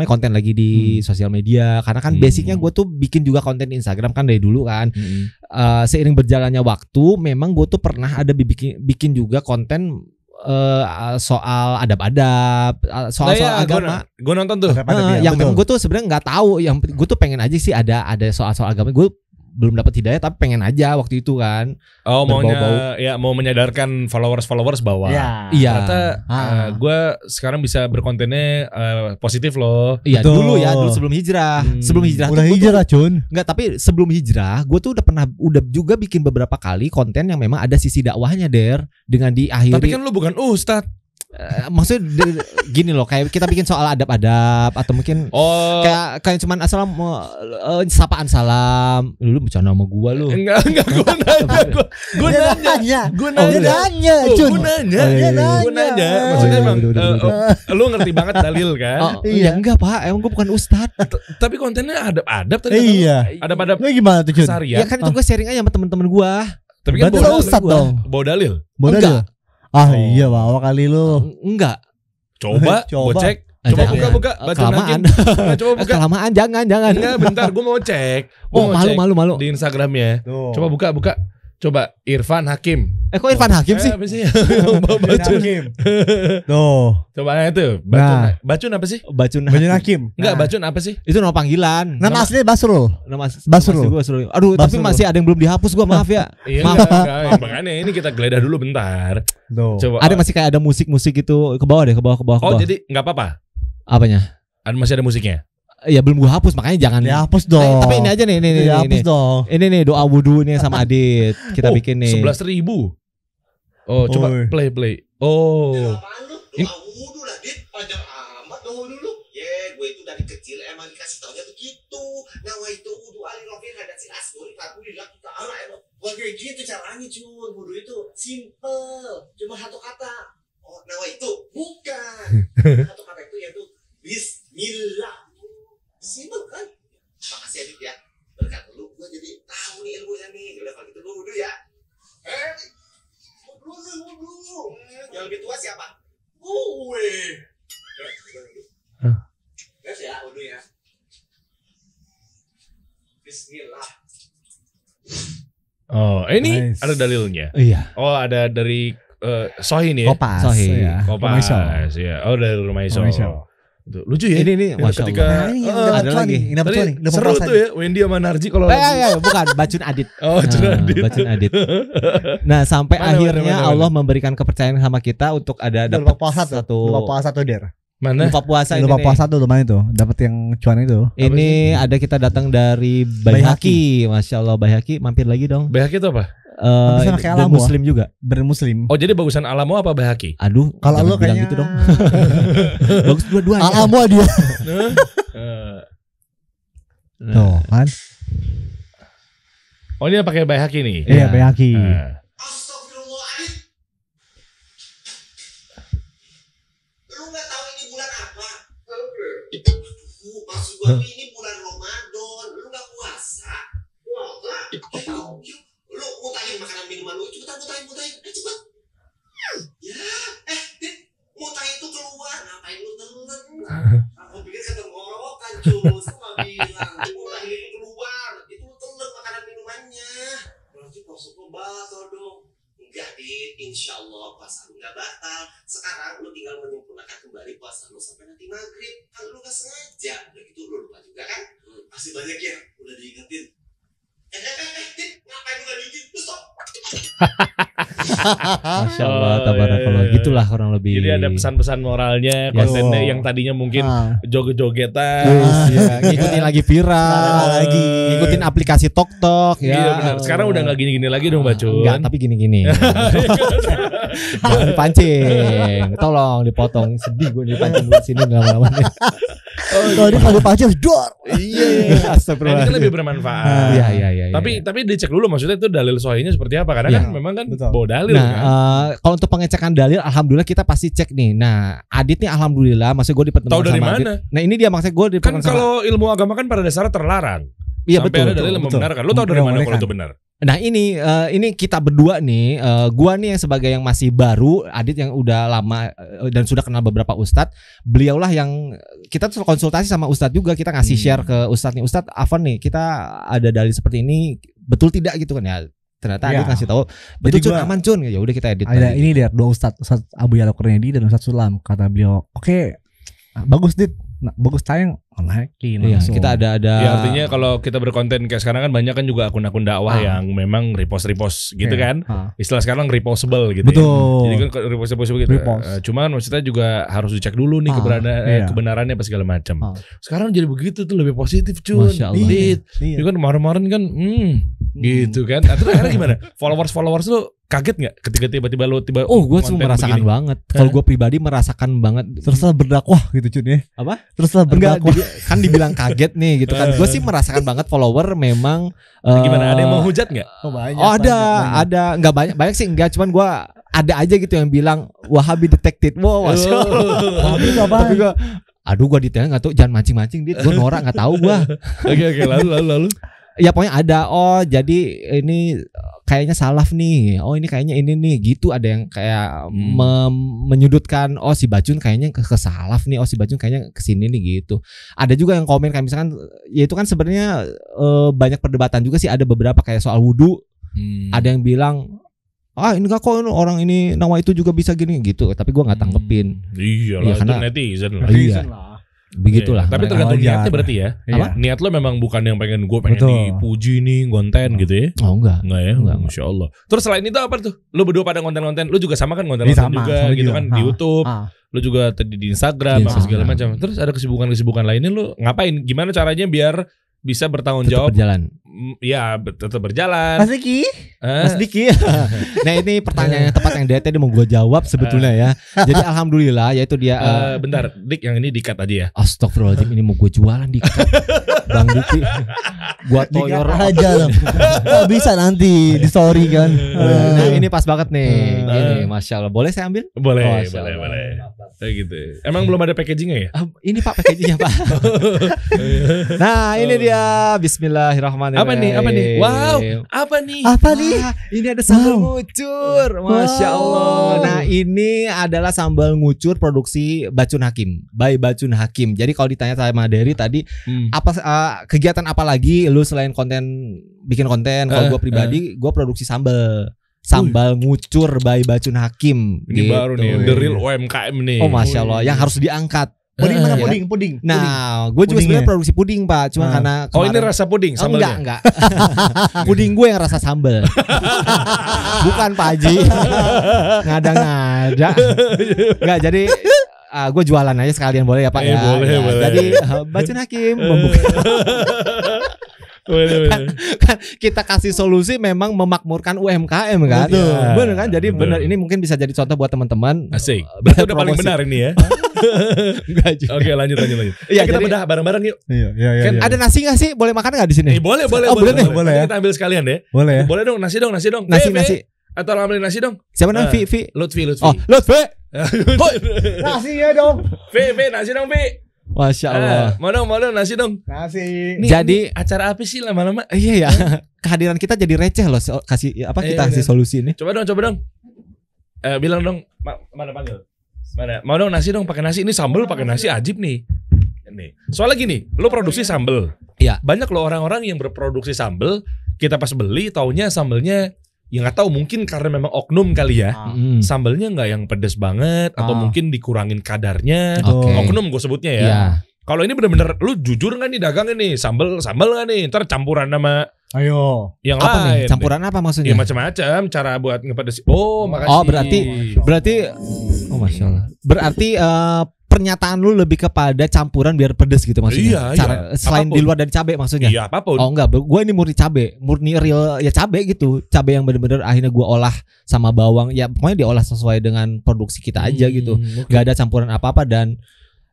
konten lagi di sosial media, karena kan basicnya gue tuh bikin juga konten di Instagram kan dari dulu kan. Seiring berjalannya waktu memang gue tuh pernah ada bikin juga konten soal adab-adab, soal agama. Gue nonton tuh. Yang memang gue tuh sebenarnya nggak tahu, yang gue tuh pengen aja sih ada soal agama. Gue belum dapat hidayah tapi pengen aja waktu itu kan. Mau menyadarkan followers bahwa ternyata gue sekarang bisa berkontennya positif loh. Iya dulu sebelum hijrah. Sebelum hijrah udah hijrah Cun. Enggak, tapi sebelum hijrah gue tuh udah juga bikin beberapa kali konten yang memang ada sisi dakwahnya dengan diakhiri. Tapi kan lu bukan ustadz. Maksudnya gini loh, kayak kita bikin soal adab-adab atau mungkin kayak cuman sapaan salam. Lu bercanda sama gua lu. Enggak gua nanya. Gue nanya. Maksudnya emang lu ngerti banget dalil kan? Iya enggak Pak, emang gua bukan ustad. Tapi kontennya adab-adab tadi. Iya. Adab-adab. Gimana tuh Cun? Ya kan itu gue sharing aja sama temen-temen gua. Tapi kan bawa ustad dong. Bawa dalil. Enggak. Iya bawa kali lu. Enggak. Coba gue cek. Coba buka kelamaan. Coba buka. Kelamaan jangan. Enggak, bentar gue mau cek. Malu. Di Instagramnya. Coba buka. Coba Irfan Hakim. Kok Irfan Hakim sih? Apa sih? Hakim. Tuh. Coba itu. Bacun apa sih? Bacun Hakim. Enggak, Bacun apa sih? Itu nama panggilan. Nama aslinya Basrul. Basrul. Aduh, tapi masih ada yang belum dihapus gua, maaf ya. Iya, enggak. Makanya ini kita geledah dulu bentar. Coba. Ada masih kayak ada musik-musik itu ke bawah. Oh, jadi enggak apa-apa. Apanya? Masih ada musiknya. Ya belum gua hapus, makanya jangan dihapus dong. Tapi ini aja nih, dihapus dong. Ini nih doa wudu nih sama Adit. Kita bikin nih. 11.000. Oh, coba play. Oh. Apaan lu? Doa wudu lah, Dit. Panjang amat doa wudu lu. Gue itu dari kecil emang dikasih taunya begitu. Nawaitu wudu alirofin hadasil asgori fadlillah ta'ala emang. Wah kayak gitu caranya Cun. Wudu itu simple, cuma satu kata. Oh nawaitu bukan. Satu kata itu yaitu Bismillah. Simple kan? Makasih Adit ya. Berkat lu gue jadi tahu nih ilmunya nih. Udah kalau gitu lu wudu ya. Wudu. Yang lebih tua siapa? Gue. Gas ya, wudu ya. Bismillah. Oh, ini ada dalilnya. Iya. Oh, ada dari Sohi nih ya. Kopas. Kopas. Ya. Oh, dari Rumah Iso. Lucu ya. Ini Masya ketika ada lagi. Tadi seru tuh ya Wendy sama Narji kalau bukan Bacun Adit. Oh, Bacun Adit. Nah, sampai akhirnya Allah memberikan kepercayaan sama kita untuk ada dapat lupa puasa tuh Der. Mana? Lupa puasa ini. Lupa puasa tuh lumayan tuh, dapat yang cuan itu. Ini ada kita datang dari Baihaqi. Masya Allah Baihaqi, mampir lagi dong. Baihaqi itu apa? Dan Muslim juga. Bermuslim. Oh jadi bagusan Alamo apa Baihaqi? Aduh, kalau lo kayaknya gitu dong. Bagus dua-duanya. Alamo dia. Tuh kan. Oh ini pakai Baihaqi nih. Iya Baihaqi. Astagfirullahaladzim. Lu nggak tahu ini bulan apa? Maksud gua ini bulan Ramadan. Lu nggak puasa? Wah, lu mutahin makanan minuman lu, cepetan mutahin, cepet. Ya, mutahin itu keluar, ngapain lu telan? Aku pikir ketenggorokan, cus. Aku nggak bilang, mutahin itu keluar, itu lu telan makanan minumannya. Berarti puasa lu batal dong. Enggak, insya Allah puasa lu nggak batal. Sekarang lu tinggal menyempurnakan kembali puasa lu sampai nanti maghrib. Kalau lu nggak sengaja, udah gitu lu lupa juga kan? Masih banyak ya, udah diingetin. Ngapain lu gak diingetin? Stop. Masya Allah, tabarakallah. Gitulah kurang lebih. Jadi ada pesan-pesan moralnya, kontennya yang tadinya mungkin joget-jogetan, ngikutin lagi viral, ngikutin aplikasi TokTok. Iya benar. Sekarang udah nggak gini-gini lagi dong Bacun. Enggak, tapi gini-gini. Jangan dipancing, tolong dipotong. Sedih gue dipancing di sini lama-lama. Kalau dia kalau pancing dor. Iya. Astagfirullah. Ini kan lebih bermanfaat. Iya. Tapi dicek dulu maksudnya itu dalil sohinya seperti apa karena kan memang kan bawa dalil nah, kan. Kalau untuk pengecekan dalil, alhamdulillah kita pasti cek nih. Nah, Adit nih alhamdulillah, maksud gue dipertemukan sama Adit. Tahu dari mana? Nah ini dia maksud gue dipertemukan kan kalau ilmu agama kan pada dasarnya terlarang. Iya betul. Sampai ada dalil yang membenarkan. Lu tahu dari mana kalau itu benar? Nah ini kita berdua nih, gua nih yang sebagai yang masih baru, Adit yang udah lama dan sudah kenal beberapa ustadz, beliaulah yang kita tuh konsultasi sama ustadz juga, kita ngasih share ke ustadz nih, Ustadz Afan nih, kita ada dalil seperti ini, betul tidak gitu kan ya? Ternyata Adit ngasih tahu, betul Cun, aman Cun, ya udah kita edit. Ada ini dia dua ustadz Abu Yalo Kurniadi dan Ustadz Sulam, kata beliau, oke, bagus Dit. Nah, bagus tayang naikin langsung. Kita ada ya, artinya kalau kita berkonten kayak sekarang kan banyak kan juga akun-akun dakwah yang memang repost gitu kan. Istilah sekarang repostable gitu. Betul. Ya. Jadi kan repost gitu. Cuman maksudnya juga harus dicek dulu nih kebenarannya apa segala macam. Sekarang jadi begitu tuh lebih positif Cun. Itu kan kemarin kan gitu kan. Nah, terus akhirnya gimana? Followers lu kaget nggak ketika tiba-tiba lu gue cuma merasakan banget. Kalau gue pribadi merasakan banget. Teruslah berdakwah gitu Cun ya. Apa? Teruslah berdakwah. Kan dibilang kaget nih gitu kan. Gue sih merasakan banget follower memang. Gimana? Ada yang mau hujat nggak? Banyak, ada. Nggak banyak sih enggak. Cuman gue ada aja gitu yang bilang Wahabi detected. Wow, Wahabi nggak banyak. Aduh gue detailnya nggak tahu. Jangan mancing-mancing Dit. Gue norak nggak tahu gue. Oke lalu. Ya pokoknya ada. Oh jadi ini kayaknya salaf nih. Oh ini kayaknya ini nih. Gitu ada yang kayak menyudutkan. Oh si Bacun kayaknya ke salaf nih. Oh si Bacun kayaknya ke sini nih gitu. Ada juga yang komen kayak misalkan ya itu kan sebenarnya banyak perdebatan juga sih. Ada beberapa kayak soal wudu. Ada yang bilang ini enggak kok orang ini nama itu juga bisa gini gitu. Tapi gue nggak tanggepin. Iyalah itu netizen lah. Iya. Begitulah. Tapi tergantung niatnya berarti ya. Apa? Niat lo memang bukan yang pengen dipuji nih konten gitu ya. Oh enggak ya. Masya Allah. Terus selain itu apa tuh? Lo berdua pada konten-konten. Lo juga sama kan konten-konten juga gitu kan di YouTube. Lo juga tadi di Instagram apa segala macam. Terus ada kesibukan-kesibukan lainnya lo ngapain? Gimana caranya biar bisa bertanggung jawab. Berjalan. Ya tetap berjalan. Mas Diki. Mas Diki. Nah ini pertanyaan yang tepat yang dia tadi mau gue jawab sebetulnya ya. Jadi alhamdulillah yaitu dia. Bentar, Dik yang ini dikat tadi ya. Astagfirullahaladzim, ini mau gue jualan dikat. Bang Diki. Gua toyor aja loh. Gak bisa nanti di story kan. Nah ini pas banget nih. Ini Masya Allah. Boleh saya ambil? Boleh. Kayak gitu. Emang belum ada packagingnya ya? Ini Pak packagingnya Pak. Nah ini dia. Bismillahirrahmanirrahim. Apa nih? Wow, apa nih? Ini ada sambal ngucur. Masya Allah. Nah ini adalah sambal ngucur produksi Bacun Hakim, by Bacun Hakim. Jadi kalau ditanya sama Dery tadi, apa kegiatan apa lagi lu selain bikin konten? Kalau gue pribadi, gue produksi sambal ngucur by Bacun Hakim. Ini gitu. Baru nih, the real UMKM nih. Oh Masya Allah, yang harus diangkat. Puding mana puding? Nah, gue juga sebenarnya produksi puding Pak, cuma karena kemarin, ini rasa puding sambalnya? Enggak. Puding gue yang rasa sambal. Bukan Pak Haji. Ngada-ngada. Enggak, jadi gue jualan aja sekalian boleh ya Pak ya. Boleh. Jadi Bacun Hakim membuka. Kan kita kasih solusi memang memakmurkan UMKM kan. Bener kan? Jadi bener ini mungkin bisa jadi contoh buat teman-teman. Asik. Berarti udah paling benar ini ya. Enggak juga. Oke, lanjut. Ya, kita bedah bareng-bareng yuk. Iya. Kan ada nasi nggak sih? Boleh makan nggak di sini? Boleh. Boleh Ya. Kita ambil sekalian deh. Boleh ya. Boleh dong, nasi dong. Nasi. Atau ambilin nasi dong. Siapa namanya? Vi. Lutfi. Oh, Lutfi. Nasinya dong. Vi, nasi dong, Vi. Masya Allah. Mau dong nasi dong. Nasi. Jadi acara apa sih lama-lama? Iya ya. Kehadiran kita jadi receh loh. Kasih kita kasih solusi ini. Coba dong. Bilang dong. Mana panggil? Mana? Mau dong nasi dong, pakai nasi. Ini sambal pakai nasi ajib nih. Nih. Soalnya gini, lo produksi sambal. Iya. Banyak lo orang-orang yang berproduksi sambal, kita pas beli taunya sambalnya ya nggak tahu, mungkin karena memang oknum kali ya. Sambalnya nggak yang pedes banget atau mungkin dikurangin kadarnya. Oknum gue sebutnya ya. Kalau ini bener-bener lu jujur nggak nih dagangnya nih, sambal nggak nih, ntar campuran sama yang apa lain. Nih? Campuran apa maksudnya? Ya macam-macam cara buat ngepedes. Oh, makasih. Oh, berarti oh Masya Allah. Berarti pernyataan lu lebih kepada campuran biar pedes gitu maksudnya. Iya. Selain apapun. Di luar dari cabai maksudnya. Iya, apapun. Oh enggak, gue ini murni cabai, murni real ya cabai gitu. Cabai yang bener-bener akhirnya gue olah sama bawang. Ya pokoknya diolah sesuai dengan produksi kita aja gitu. Okay. Gak ada campuran apa-apa dan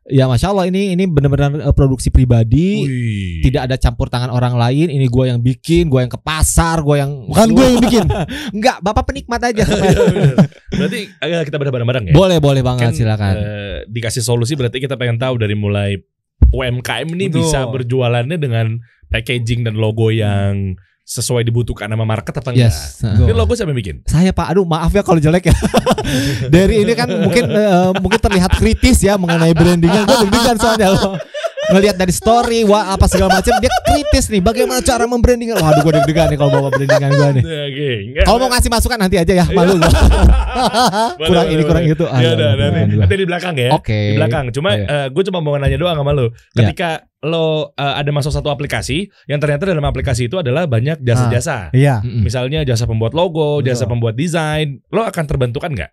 ya Masya Allah ini benar-benar produksi pribadi. Tidak ada campur tangan orang lain. Ini gue yang bikin, gue yang ke pasar, gue yang bukan gue yang bikin. Enggak, bapak penikmat aja. Berarti kita bedah bareng-bareng ya. Boleh banget, silakan. Dikasih solusi berarti kita pengen tahu dari mulai UMKM ini bisa berjualannya dengan packaging dan logo yang sesuai dibutuhkan sama market apa enggak? Yes. Ini logo siapa yang bikin? Saya Pak. Aduh maaf ya kalau jelek ya. Dari ini kan mungkin terlihat kritis ya mengenai brandingnya. Gue deg-degan soalnya loh. Ngelihat dari story apa segala macam dia kritis nih bagaimana cara membrandingnya. Waduh gue deg-degan nih kalau bawa brandingan gue nih. Kalau mau ngasih masukan nanti aja ya, malu gue. kurang itu. Nanti di belakang ya. Oke. Di belakang. Cuma gue cuma mau nanya doang sama lu. Ketika lo ada masuk satu aplikasi yang ternyata dalam aplikasi itu adalah banyak jasa-jasa. Iya. Misalnya jasa pembuat logo, jasa pembuat desain, lo akan terbentukan nggak?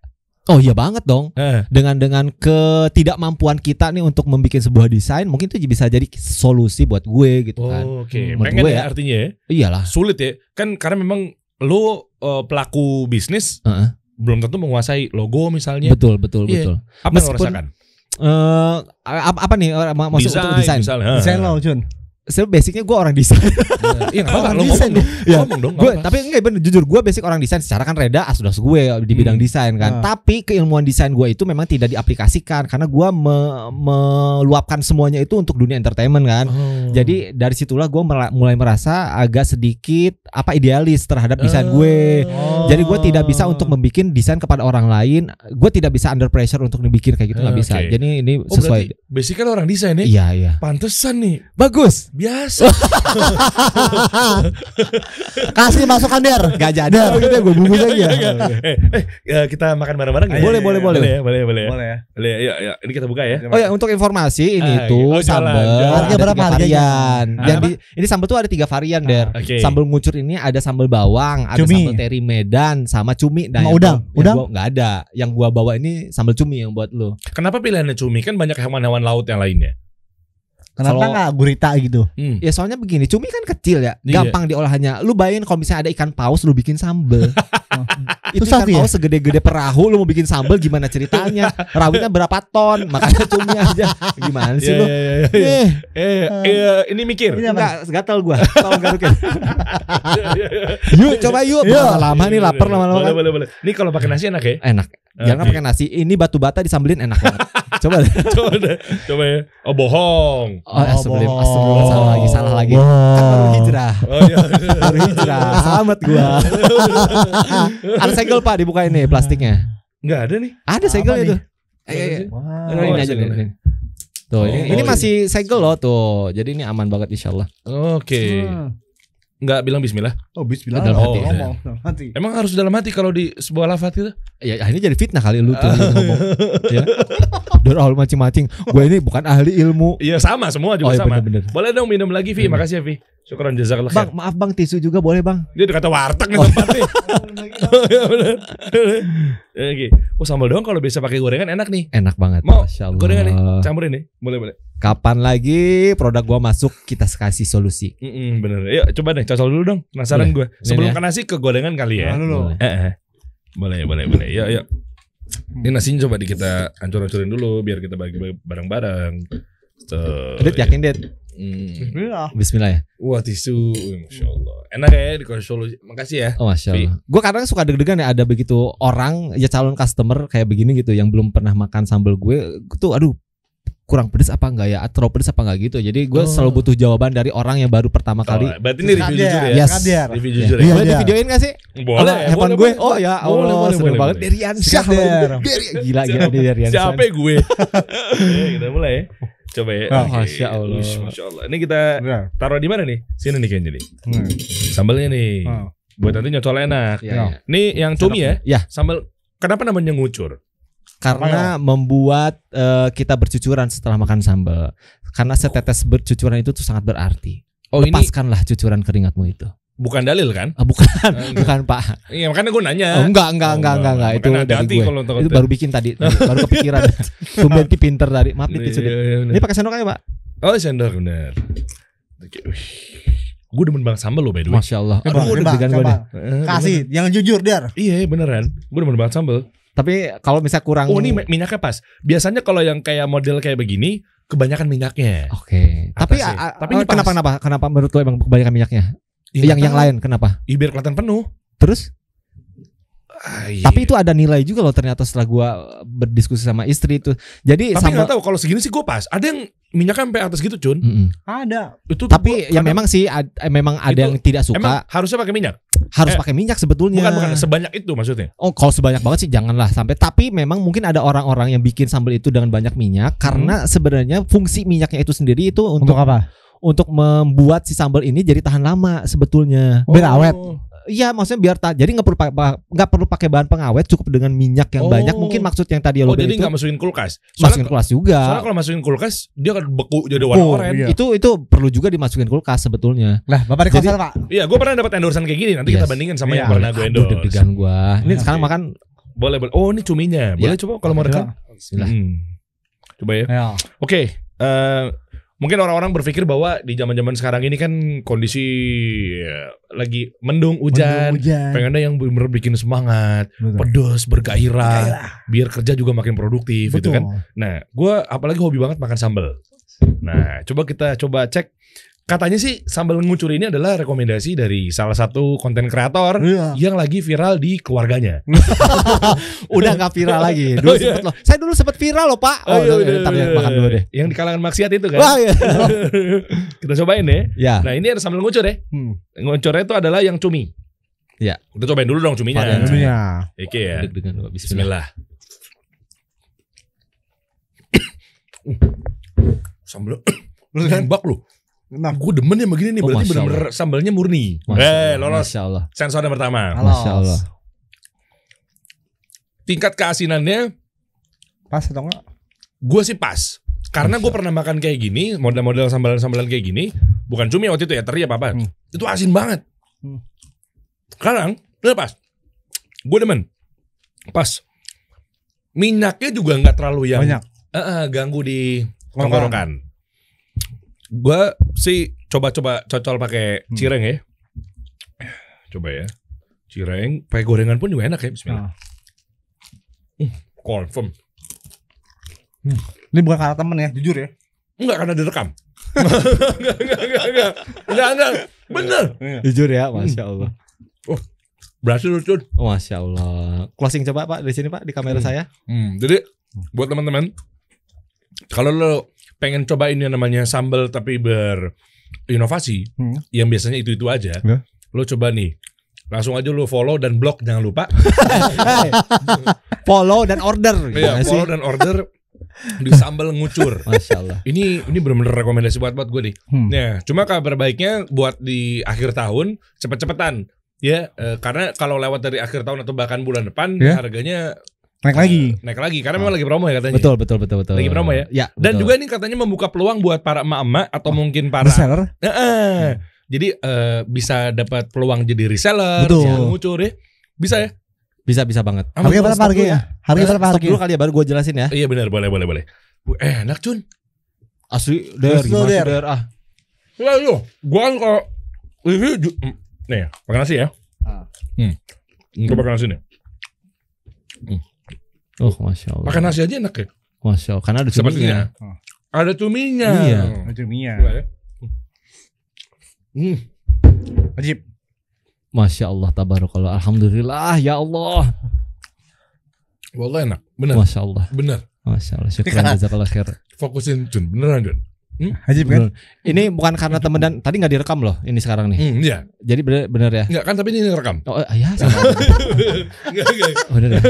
Oh iya banget dong. Dengan ketidakmampuan kita nih untuk membuat sebuah desain, mungkin itu bisa jadi solusi buat gue gitu kan. Oke. Pengen ya artinya ya. Iyalah. Sulit ya. Kan karena memang lo pelaku bisnis belum tentu menguasai logo misalnya. Betul. Apa yang lo rasakan? Apa nih maksud untuk desain? Desain lo Jun. Basicnya gue orang desain. Iya nggak apa-apa. Lo ngomong dong. Tapi enggak bener jujur gue basic orang desain. Secara kan Reda sudah gue di bidang desain kan. Tapi keilmuan desain gue itu memang tidak diaplikasikan karena gue meluapkan semuanya itu untuk dunia entertainment kan. Jadi dari situlah gue mulai merasa agak sedikit idealis terhadap desain gue. Jadi gue tidak bisa untuk membuat desain kepada orang lain. Gue tidak bisa under pressure untuk dibikin kayak gitu nggak bisa. Jadi ini sesuai. Basic kan orang desain ya? Iya. Pantesan nih. Bagus. Biasa. Kasih masukan Der. Gak jadi. Gitu gue bungkus aja. Kita makan bareng-bareng ya? Boleh. Boleh ya. Boleh ya. Ini kita buka ya. Oh ya untuk informasi ini tuh sambal. Harga berapa varian? Ini sambal tuh ada 3 varian Der. Sambal ngucur ini ada sambal bawang, ada sambal teri Medan, sama cumi. Nah, udang nggak ada. Yang gua bawa ini sambal cumi yang buat lo. Kenapa pilihannya cumi? Kan banyak hewan-hewan laut yang lainnya. Kenapa nggak gurita gitu? Ya soalnya begini, cumi kan kecil ya, gampang diolahannya. Lu bayangin kalau misalnya ada ikan paus, lu bikin sambel. Itu ikan paus segede-gede perahu, lu mau bikin sambel gimana ceritanya? Rawitnya berapa ton? Makanya cumi aja. Gimana sih lu? Ini mikir. Enggak, gatal gua. Tolong garukin. Yuk coba yuk. Lama nih lapar lama-lama. Boleh. Ini kalau pakai nasi enak ya? Enak. Jangan pakai nasi. Ini batu bata disambelin enak banget. Coba ya. Oh bohong. Salah lagi. Kan baru hijrah. Baru hijrah. Selamat gua. Ada segel Pak, dibuka ini plastiknya. Enggak ada nih. Ada segel itu. Ini aja nih. Tuh, ini masih segel loh tuh. Jadi ini aman banget insyaallah. Oke. Enggak bilang bismillah. Oh, bismillah. Dalam hati. Emang harus dalam hati kalau di sebuah lafaz itu? Ya ini jadi fitnah kali lu tuh ngomong. Ya. Dorol macing-macing. Gue ini bukan ahli ilmu. Iya sama, semua juga sama. Bener. Boleh dong minum lagi Vi, makasih ya Vi. Syukran jazakallah khair. Bang, maaf Bang, tisu juga boleh Bang. Dia udah kata warteg nih tempat nih. Oke. Oh sambal doang kalau bisa pakai gorengan enak nih. Enak banget. Mau Masyaallah. gorengan nih, campurin nih. Boleh. Kapan lagi produk gua masuk kita kasih solusi. Bener. Yuk coba deh cocol dulu dong. Penasaran gue. Sebelum ke nasi ke gorengan kali ya. Boleh. Yuk. Ini nasinya coba kita hancur-hancurin dulu biar kita bagi bareng-bareng. Dit yakin Dit? Bismillah ya. Wah tisu, masya Allah. Enak ya di solusi. Makasih ya. Oh masya Allah. Gue kadang suka deg-degan ya ada begitu orang ya calon customer kayak begini gitu yang belum pernah makan sambal gue tuh aduh kurang pedes apa enggak ya atau pedes apa enggak gitu. Jadi gue selalu butuh jawaban dari orang yang baru pertama kali. Berarti ini review jujur ya. Yes. Review jujur ya. Boleh videoin gak sih? Boleh. Handphone gue. Oh ya Allah seru banget. Boleh. Derian gila Derian. Siapa gue? Kita mulai. Coba ya. Masya Allah. Masya Allah. Ini kita taruh di mana nih? Sini nih kayaknya nih. Sambalnya nih. Buat nanti nyocol enak. Ini yang cumi ya? Ya. Sambal. Kenapa namanya ngucur? Karena membuat kita bercucuran setelah makan sambal. Karena setetes bercucuran itu tuh sangat berarti. Lepaskanlah cucuran keringatmu itu. Bukan dalil kan? Bukan Pak. Iya makanya gue nanya. Enggak. Itu dari gue. Itu baru bikin tadi. Baru kepikiran. Tumben pinter tadi. Maaf nih tisu. Ini pakai sendok aja Pak. Oh sendok bener. Gue demen banget sambal loh by the way. Masya Allah. Aduh deg-degan gue deh. Kasih, jangan jujur Dar. Iya beneran. Gue demen banget sambal. Tapi kalau misalnya kurang. Oh ini minyaknya pas. Biasanya kalau yang kayak model kayak begini kebanyakan minyaknya. Oke. Tapi kenapa menurut lo emang kebanyakan minyaknya? Yang lain kenapa? Biar kelihatan penuh. Terus? Tapi itu ada nilai juga loh ternyata setelah gua berdiskusi sama istri itu. Jadi tapi nggak tahu kalau segini sih gue pas. Ada yang minyaknya sampai atas gitu Cun. Ada. Itu tapi ya memang sih memang ada yang tidak suka. Emang harusnya pakai minyak. Harus pakai minyak sebetulnya. Bukan sebanyak itu maksudnya. Oh kalau sebanyak banget sih janganlah sampai. Tapi memang mungkin ada orang-orang yang bikin sambal itu dengan banyak minyak karena sebenarnya fungsi minyaknya itu sendiri itu untuk apa? Untuk membuat si sambal ini jadi tahan lama sebetulnya. Biar awet. Iya maksudnya biar jadi nggak perlu pakai bahan pengawet, cukup dengan minyak yang banyak. Mungkin maksud yang tadi lo jadi nggak masukin kulkas. Masukin kulkas juga. Soalnya kalau masukin kulkas dia akan beku jadi warna oranye. Itu perlu juga dimasukin kulkas sebetulnya. Lah bapak di kosan Pak. Iya gue pernah dapat endorsean kayak gini. Nanti kita bandingin sama yang pernah gue endorse. Deg-degan gue. Ini sekarang makan. Boleh. Oh ini cuminya. Boleh coba kalau mau rekam. Bismillah. Coba ya. Oke. Mungkin orang-orang berpikir bahwa di zaman-zaman sekarang ini kan kondisi lagi mendung, hujan. Pengen ada yang bener bikin semangat, pedas, bergairah, biar kerja juga makin produktif gitu kan. Nah, gue apalagi hobi banget makan sambal. Nah, kita coba cek. Katanya sih sambal ngucur ini adalah rekomendasi dari salah satu konten kreator yang lagi viral di keluarganya. Udah gak viral lagi. Saya dulu sempat viral loh Pak. Makan dulu deh. Yang di kalangan maksiat itu kan. Kita cobain ya. Nah ini ada sambal ngucur ya. Ngucurnya itu adalah yang cumi. Ya. Kita cobain dulu dong cuminya. Oke ya. Bismillah. Sambal nembak lu. Gue demen ya begini nih. Berarti bener-bener sambalnya murni. Lolos. Masya Allah. Sensor yang pertama. Masya Allah. Tingkat keasinannya pas atau enggak? Gue sih pas. Karena gue pernah makan kayak gini, model-model sambalan-sambalan kayak gini. Bukan cumi waktu itu ya, teri apa-apa. Itu asin banget. Sekarang udah pas. Gue demen. Pas. Minyaknya juga gak terlalu yang banyak. Ganggu di tenggorokan. Gua sih coba-coba cocol pakai cireng ya. Coba ya. Cireng, pakai gorengan pun juga enak ya. Bismillah. Confirm. Ini bukan karena temen ya, jujur ya. Enggak, karena direkam. Enggak. Bener. Jujur ya, Masya Allah. Oh, berhasil lucu. Masya Allah. Closing coba Pak di sini Pak, di kamera saya. Jadi buat teman-teman, kalau lo pengen cobain yang namanya sambal tapi berinovasi, yang biasanya itu aja, lo coba nih. Langsung aja lo follow dan blog, jangan lupa. Follow dan order. Iya, follow dan order di sambal ngucur. Masya Allah. Ini benar-benar rekomendasi buat gue nih. Nah, cuma kabar baiknya buat di akhir tahun cepet-cepetan ya, karena kalau lewat dari akhir tahun atau bahkan bulan depan harganya naik lagi karena memang lagi promo ya katanya. Betul. Lagi promo ya. Dan juga ini katanya membuka peluang buat para emak-emak atau mungkin para reseller. Jadi bisa dapat peluang jadi reseller, yang ngucur ya. Bisa ya? Bisa banget. Harga berapa harganya? Harga berapa harganya? Dulu kali ya baru gue jelasin ya. Iya benar, boleh. Enak Cun. Asli gimana sih Der? Ya yo, gua kan kalau review nih, pakai nasi ya. Gua pakai nasi nih. Oh, Masya Allah. Pakai nasi aja enak ya. Masya Allah, karena ada cuminya. Ada cuminya. Iya. Ada cuminya. Wajib. Masya Allah, tabarakallah, alhamdulillah, ya Allah. Wallah enak, bener. Masya Allah. Bener. Masya Allah, syukur jazakallah khair. Fokusin Jun, beneran Jun. Ajib kan? Ini bukan karena temen dan tadi nggak direkam loh, ini sekarang nih. Iya. Jadi bener ya? Enggak kan, tapi ini rekam. Oh iya, sama. Enggak. Bener ya?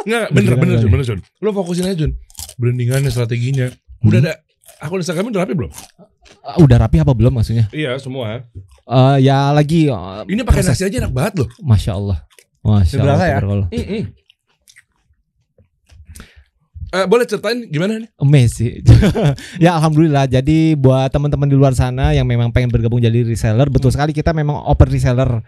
Enggak, bener Jun. Lo fokusin aja Jun. Brandingannya, strateginya. Udah ada akun Instagramnya udah rapi belum? Udah rapi apa belum maksudnya? Iya, semua. Ya lagi. Ini pakai nasi aja enak banget loh. Masya Allah. Masya Allah. Ya? Boleh ceritain gimana nih? Amazing. Ya alhamdulillah. Jadi buat teman-teman di luar sana yang memang pengen bergabung jadi reseller, betul sekali kita memang open reseller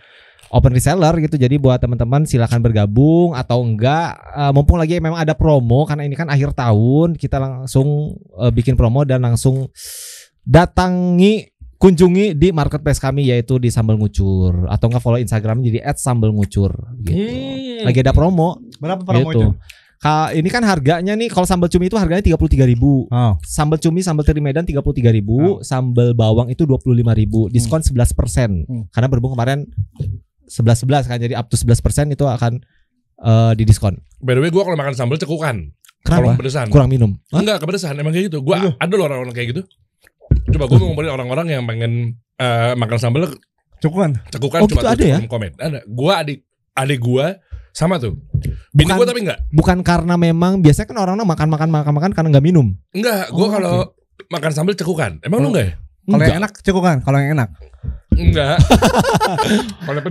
gitu. Jadi buat teman-teman silakan bergabung atau enggak, mumpung lagi memang ada promo karena ini kan akhir tahun, kita langsung bikin promo dan langsung kunjungi di marketplace kami yaitu di Sambal Ngucur atau enggak follow Instagram jadi @sambalngucur gitu. Lagi ada promo. Berapa promo gitu. itu? Ini kan harganya nih kalau sambal cumi itu harganya 33.000. Sambal cumi, sambal teri Medan 33.000, sambal bawang itu 25.000, diskon 11%. Karena berhubung kemarin 11 kan, jadi up to 11% itu akan didiskon. By the way, gue kalau makan sambal cekukan. Kenapa? Kurang minum? Enggak, kepedesan emang kayak gitu. Gue ada loh orang-orang kayak gitu. Coba gue mau ngomongin orang-orang yang pengen makan sambal cekukan. Oh, gitu ada ya? Komen. Ada. Gue adik gue sama tuh. Bini gue tapi enggak. Bukan karena memang biasanya kan orang makan karena enggak minum. Enggak, gue kalau makan sambal cekukan. Emang lu enggak ya? Kalau yang enak cekukan, kalau yang enak. Enggak. Kalau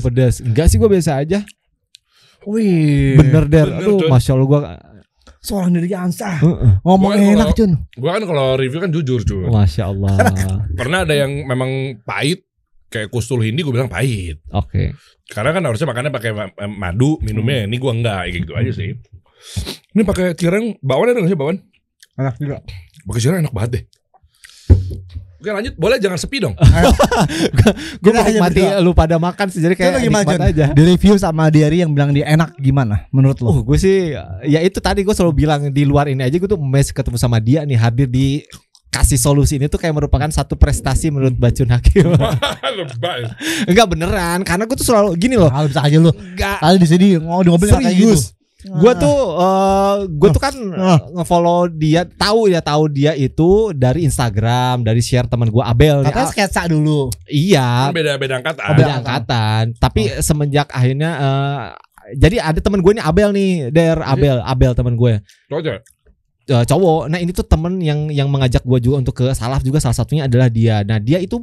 pedes. Enggak sih, gue biasa aja. Wih. Bener Der. Aduh, Masya Allah gue seorang diri ansah. Ngomong enak Cun. Gue kan kalau review kan jujur cuy. Masya Allah. Pernah ada yang memang pahit, kayak Kustul Hindi gue bilang pahit. Oke. Karena kan harusnya makannya pakai madu, minumnya. Ini gue enggak, kayak gitu aja sih. Ini pakai cireng, bawang ada nggak sih bawang? Enak juga. Pakai cireng enak banget deh. Oke lanjut, boleh jangan sepi dong. Gue menikmati lu pada makan sih, jadi kayak nikmat aja. Di review sama Diary yang bilang dia enak gimana menurut lo? Gue sih, ya itu tadi gue selalu bilang di luar ini aja gue tuh ketemu sama dia nih, hadir di kasih solusi ini tuh kayak merupakan satu prestasi menurut Bacun Hakim. Enggak beneran, karena gue tuh selalu gini loh. Bisa aja lu. Enggak. Kali di sini ngobrol kayak gitu. Gue tuh kan ngefollow dia, tahu dia itu dari Instagram, dari share teman gue Abel. Katanya sketsa dulu. Iya. Beda angkatan. Beda angkatan. Tapi semenjak akhirnya jadi ada teman gue nih Abel nih, Abel teman gue. Cowok. Nah ini tuh temen yang mengajak gue juga untuk ke Salaf juga, salah satunya adalah dia. Nah dia itu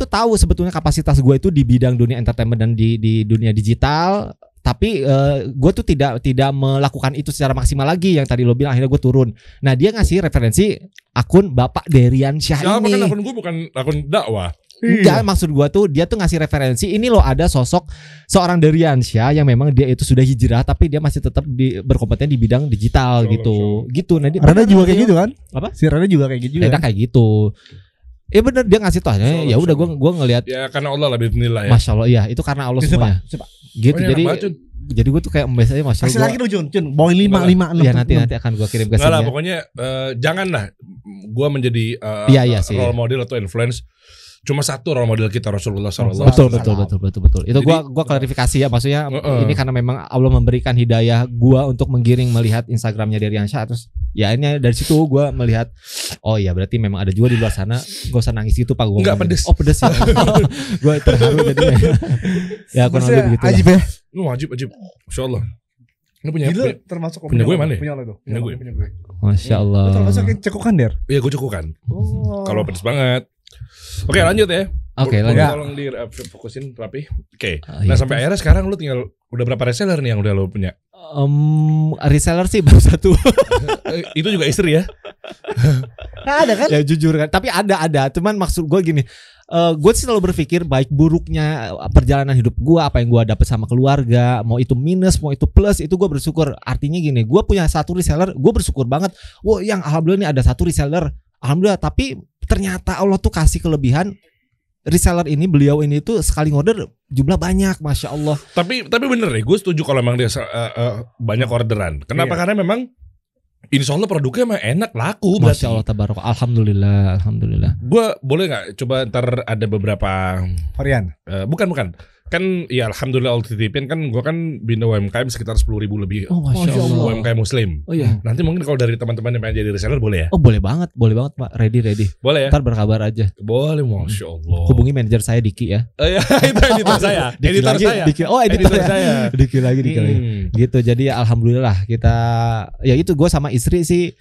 tahu sebetulnya kapasitas gue itu di bidang dunia entertainment dan di dunia digital. Tapi gue tuh tidak melakukan itu secara maksimal lagi. Yang tadi lo bilang, akhirnya gue turun. Nah dia ngasih referensi akun Bapak Deriansyah ini. Kan akun gue bukan akun dakwah. Enggak, maksud gue tuh dia tuh ngasih referensi. Ini loh ada sosok seorang Deriansyah yang memang dia itu sudah hijrah, tapi dia masih tetap berkompeten di bidang digital gitu. Nah, Rada juga kayak gitu kan? Apa? Si Rada juga kayak gitu juga. Rada kayak gitu. Iya benar dia ngasih tahu. Ya udah gue ngelihat. Ya karena Allah lebih nilai ya. Masya Allah iya itu karena Allah semuanya. Gitu jadi gue tuh kayak embes aja Masya Allah. Kasih lagi dong Jun, boy 556. Iya nanti akan gue kirim ke sini. Enggak lah pokoknya janganlah gue menjadi role model atau influence. Cuma satu role model kita Rasulullah SAW. Betul. Itu gua klarifikasi ya maksudnya ini karena memang Allah memberikan hidayah gua untuk menggiring melihat Instagramnya Deriansyah terus ya ini dari situ gua melihat oh ya berarti memang ada juga di luar sana gak usah nangis gitu Pak gua. Enggak pedes. Oh pedes ya. Gua terharu jadinya. Ya kurang lebih begitu. Ajib ya. Wajib. Masyaallah. Ini punya termasuk punya gue mana? Punya lo tuh. Punya gue. Masya Allah. Termasuk yang cekukan Der. Iya gue cekukan. Kalau pedes banget. Oke lanjut ya. Oke lanjut. Tolong difokusin rapi. Oke. Nah sampai akhirnya sekarang lu tinggal udah berapa reseller nih yang udah lu punya? Reseller sih baru 1. Itu juga istri ya? Ada kan? Ya jujur kan. Tapi ada. Cuman maksud gue gini. Gue selalu berpikir baik buruknya perjalanan hidup gue, apa yang gue dapet sama keluarga, mau itu minus, mau itu plus, itu gue bersyukur. Artinya gini, gue punya 1 reseller, gue bersyukur banget. Wah, yang alhamdulillah ini ada 1 reseller, alhamdulillah. Tapi ternyata Allah tuh kasih kelebihan. Reseller ini, beliau ini tuh sekali order jumlah banyak, Masya Allah. Tapi bener deh, gue setuju kalau memang dia banyak orderan. Kenapa? Karena memang insya Allah produknya emang enak, laku. Masya Allah, tabarok. Alhamdulillah. Gue boleh gak coba ntar ada beberapa varian? Bukan. Kan ya alhamdulillah all titipin kan gue kan bina UMKM sekitar 10.000 lebih. Oh Masya Allah. UMKM Muslim. Oh iya. Nanti mungkin kalau dari teman-teman yang pengen jadi reseller boleh ya? Oh boleh banget Pak. Ready. Boleh ya? Ntar berkabar aja. Boleh, Masya Allah. Hubungi manajer saya Diki ya. Oh iya, itu editor saya. Editor saya. Diki lagi. Gitu. Jadi alhamdulillah kita ya itu gue sama istri sih.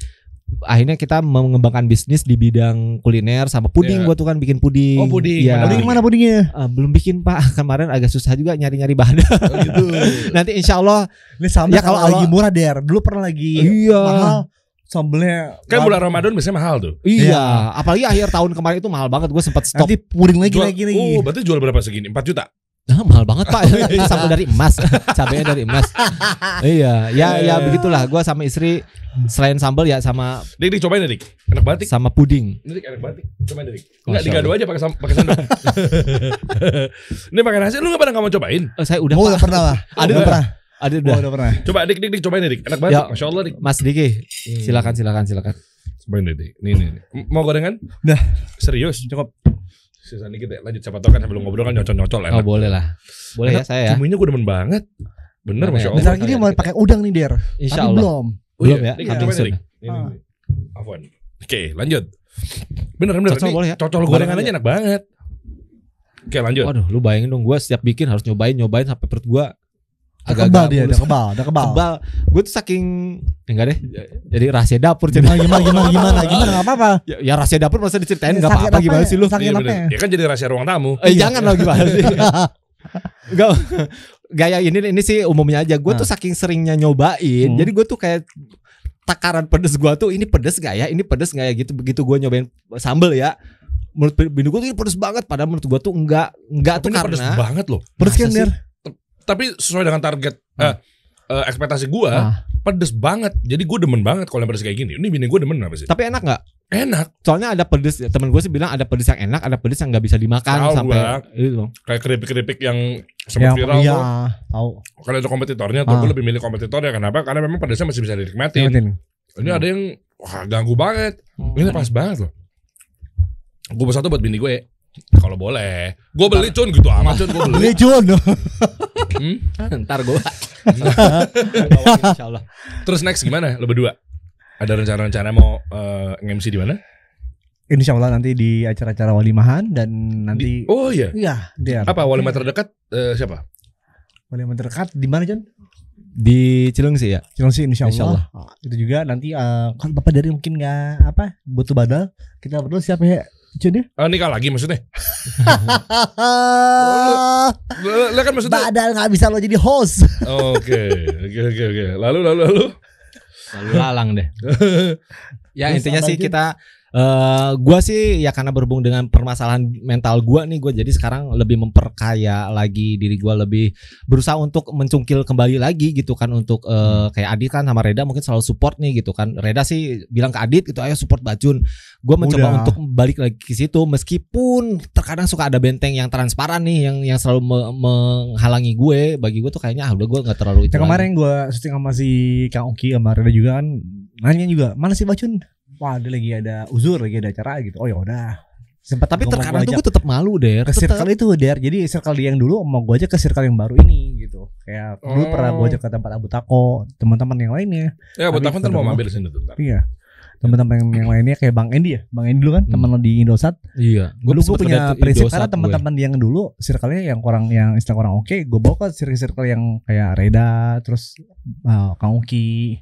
Akhirnya kita mengembangkan bisnis di bidang kuliner sama puding. Gue tuh kan bikin puding. Oh puding. Ya. Puding mana pudingnya? Belum bikin Pak. Kemarin agak susah juga nyari bahan. Oh, gitu. Nanti insya Allah. Ini sama ya kalau lagi murah Der. Dulu pernah lagi mahal. Sambelnya kan bulan Ramadan biasanya mahal tuh. Iya. Apalagi akhir tahun kemarin itu mahal banget. Gue sempat stop. Nanti puding lagi. Oh berarti jual berapa segini? 4 juta? Nah, mahal banget Pak. Itu sambal dari emas. Cabainya dari emas. Iya. Ya begitulah. Gue sama istri selain sambal ya sama Dik cobain Dik. Enak banget. Sama puding. Dik enak banget. Cobain Dik. Enggak digado aja pakai sambal. Ini pakai nasi lu enggak pernah mau cobain? Saya udah. Udah pernah lah. Ada udah pernah. Coba Dik cobain Dik. Enak banget. Masya Allah Dik. Mas Diki. Silakan. Cobain Dik. Nih. Mau gorengan? Udah. Serius? Cukup. Sisa dikit ya, lanjut siapa tau kan sebelum ngobrol kan nyocol-nyocol enak. Oh boleh lah. Boleh ya saya ya. Ciminya gue demen banget. Bener Masya Allah. Bentar lagi dia mau pakai udang nih Der. Insya Allah. Belum ya. Coba nih. Afwan. Oke lanjut. Bener. Cocol gorengan aja enak banget. Oke lanjut. Waduh lu bayangin dong gue setiap bikin harus nyobain sampai perut gue agak kebal. Gue tuh saking enggak deh. Jadi rahasia dapur. Gimana enggak apa-apa. Ya rahasia dapur masa diceritain enggak apa-apa gimana sih lu? Ya kan jadi rahasia ruang tamu. Jangan lo gimana sih? Enggak. Gaya ini sih umumnya aja. Gue tuh saking seringnya nyobain. Jadi gue tuh kayak takaran pedes gue tuh ini pedes gak ya? Ini pedes gak ya gitu. Begitu gue nyobain sambel ya. Menurut bini gue tuh ini pedes banget. Padahal menurut gue tuh enggak tuh karena pedes banget loh. Pedes kan Der. Tapi sesuai dengan target ekspektasi gue pedes banget. Jadi gue demen banget kalau yang pedes kayak gini. Ini bini gue demen apa sih? Tapi enak gak? Enak. Soalnya ada pedes. Temen gue sih bilang ada pedes yang enak, ada pedes yang gak bisa dimakan. Tau sampai itu. Kayak keripik-keripik yang sempat viral tuh. Tahu. Kalau ada kompetitornya tuh gue lebih milih kompetitornya. Kenapa? Karena memang pedesnya masih bisa dinikmatin. Ini ada yang ganggu banget. Ini pas banget loh. Gue satu buat bini gue. Kalau boleh, gue beli Cun gitu amat Cun, gue beli Cun. Ntar gue Insya Allah. Terus next gimana? Lo berdua ada rencana mau nge-MC di mana? Insya Allah nanti di acara-acara walimahan dan nanti. Oh iya. Iya. Apa walimah terdekat siapa? Walimah terdekat di mana John? Di Cilengsi ya. Cilengsi Insya Allah. Itu juga nanti kan Bapak dari mungkin nggak butuh badal. Kita berdua siapa ya? Jadi nikah lagi maksudnya? Lah kan maksudnya badal nggak bisa lo jadi host. Oke. Lalu lalang deh. Ya intinya sih kita Gua sih ya karena berhubung dengan permasalahan mental gua nih, gua jadi sekarang lebih memperkaya lagi diri gua, lebih berusaha untuk mencungkil kembali lagi gitu kan untuk kayak Adit kan sama Reda mungkin selalu support nih gitu kan. Reda sih bilang ke Adit gitu, ayo support Bacun. Gua mencoba untuk balik lagi ke situ meskipun terkadang suka ada benteng yang transparan nih yang selalu menghalangi gue. Bagi gue tuh kayaknya udah gue nggak terlalu itu. Kemarin gue syuting sama si Kang Oki sama Reda juga kan nanya juga, mana sih Bacun? Wah, dia lagi ada uzur, lagi ada acara gitu. Oh ya udah. Sempat tapi terkadang tuh gue tetap malu deh. Ke circle itu Der. Jadi circle dia yang dulu mau gue aja ke circle yang baru ini gitu. Kayak dulu pernah gue aja ke tempat Abu Tako, teman-teman yang lainnya. Ya Abu Tako ntar mau mampir sini tuh. Iya. Teman-teman yang lainnya kayak Bang Endi ya. Bang Endi dulu kan teman lo di Indosat. Iya. Gue punya prinsip karena teman-teman yang dulu circle-nya yang orang yang istilah orang oke, gue bawa ke circle yang kayak Reda, terus Kang Oki.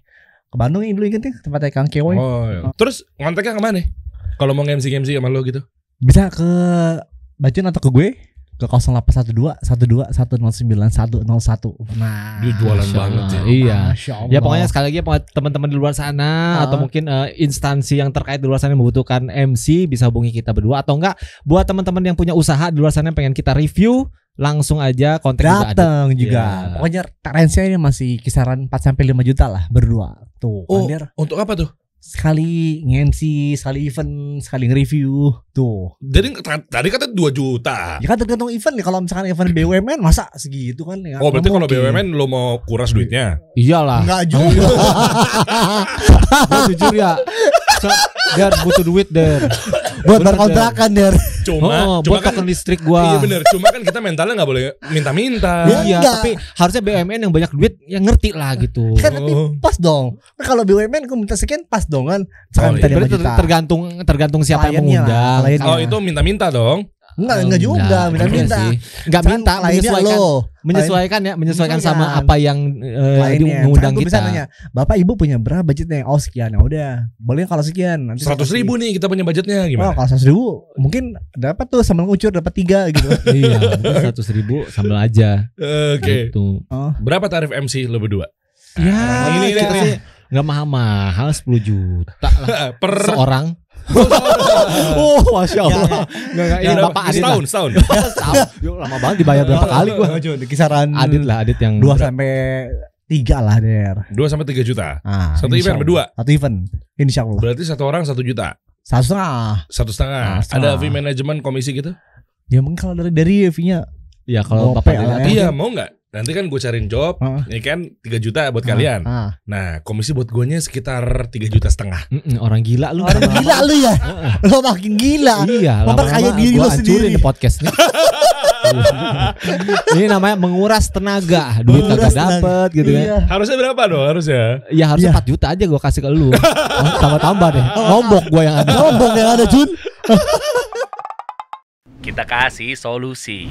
Ke Bandung ini dulu inget ya tempatnya Kang Kewoy. Oh iya. Terus ngonteknya kemana? Kalau mau MC sama lo gitu? Bisa ke Bacun atau ke gue ke 0812 12 109 101. Nah, dia jualan banget ya. Iya. Ya pokoknya sekali lagi teman-teman di luar sana atau mungkin instansi yang terkait di luar sana yang membutuhkan MC bisa hubungi kita berdua, atau enggak buat teman-teman yang punya usaha di luar sana yang pengen kita review langsung aja kontak datang juga. Pokoknya range-nya ini masih kisaran 4 sampai 5 juta lah berdua. Tuh, untuk apa tuh? Sekali nge-MC, sekali event, sekali nge-review. Tuh. Jadi tadi kata 2 juta. Ya kan tergantung event nih. Kalau misalkan event BUMN masa segitu kan ya. Oh, berarti kalau BUMN lo mau kuras duitnya? Iyalah. Enggak juga. Jujur ya. Der butuh duit Der. Buat berkontrakan Der. Cuma buat token listrik gua. Iya bener. Cuma kan kita mentalnya gak boleh minta-minta. Iya, tapi harusnya BUMN yang banyak duit yang ngerti lah gitu. Kan nanti pas dong. Nah, kalau BUMN gue minta sekian pas dong kan. Tergantung siapa yang mengundang. Oh, itu minta-minta dong. Enggak juga minta-minta. Enggak minta, menyesuaikan sama apa yang mengundang kita. Bisa nanya, Bapak Ibu punya berapa budgetnya? Oh sekian. Ya udah, boleh kalau sekian. Nanti 100.000 nih kita punya budgetnya gimana? Oh, kalau 100.000 mungkin dapat tuh sambal ngucur dapat 3 gitu. Iya, mungkin 100.000 sambal aja. Oke. Berapa tarif MC lo berdua? Ya, ini kita sih enggak mahal-mahal, 10 juta lah per seorang. Oh, Masya Allah. Enggak, ini Bapak Adit setahun. Yuk, lama banget dibayar berapa kali gua. Di kisaran Adit yang 2 sampai 3 lah Der. 2 sampai 3 juta. Satu event berdua. Satu event. Insyaallah. Berarti satu orang 1 juta. 1,5. 1,5. Ada fee manajemen komisi gitu? Ya mungkin kalau dari fee-nya. Ya kalau Bapak iya mau enggak? Nanti kan gue cariin job, ya kan 3 juta buat kalian. Nah, komisi buat guanya sekitar 3,5 juta. Orang gila lu. Orang gila lu ya. Lo makin gila. Iya, memperkaya diri lo sendiri. Podcast nih. Ini namanya menguras tenaga, duit kagak dapet gitu kan. Harusnya berapa dong? Harusnya? Ya harusnya 4 juta aja gue kasih ke lu. Tambah-tambah deh. Nombok gue yang ada. Nombok yang ada Jun. Kita kasih solusi.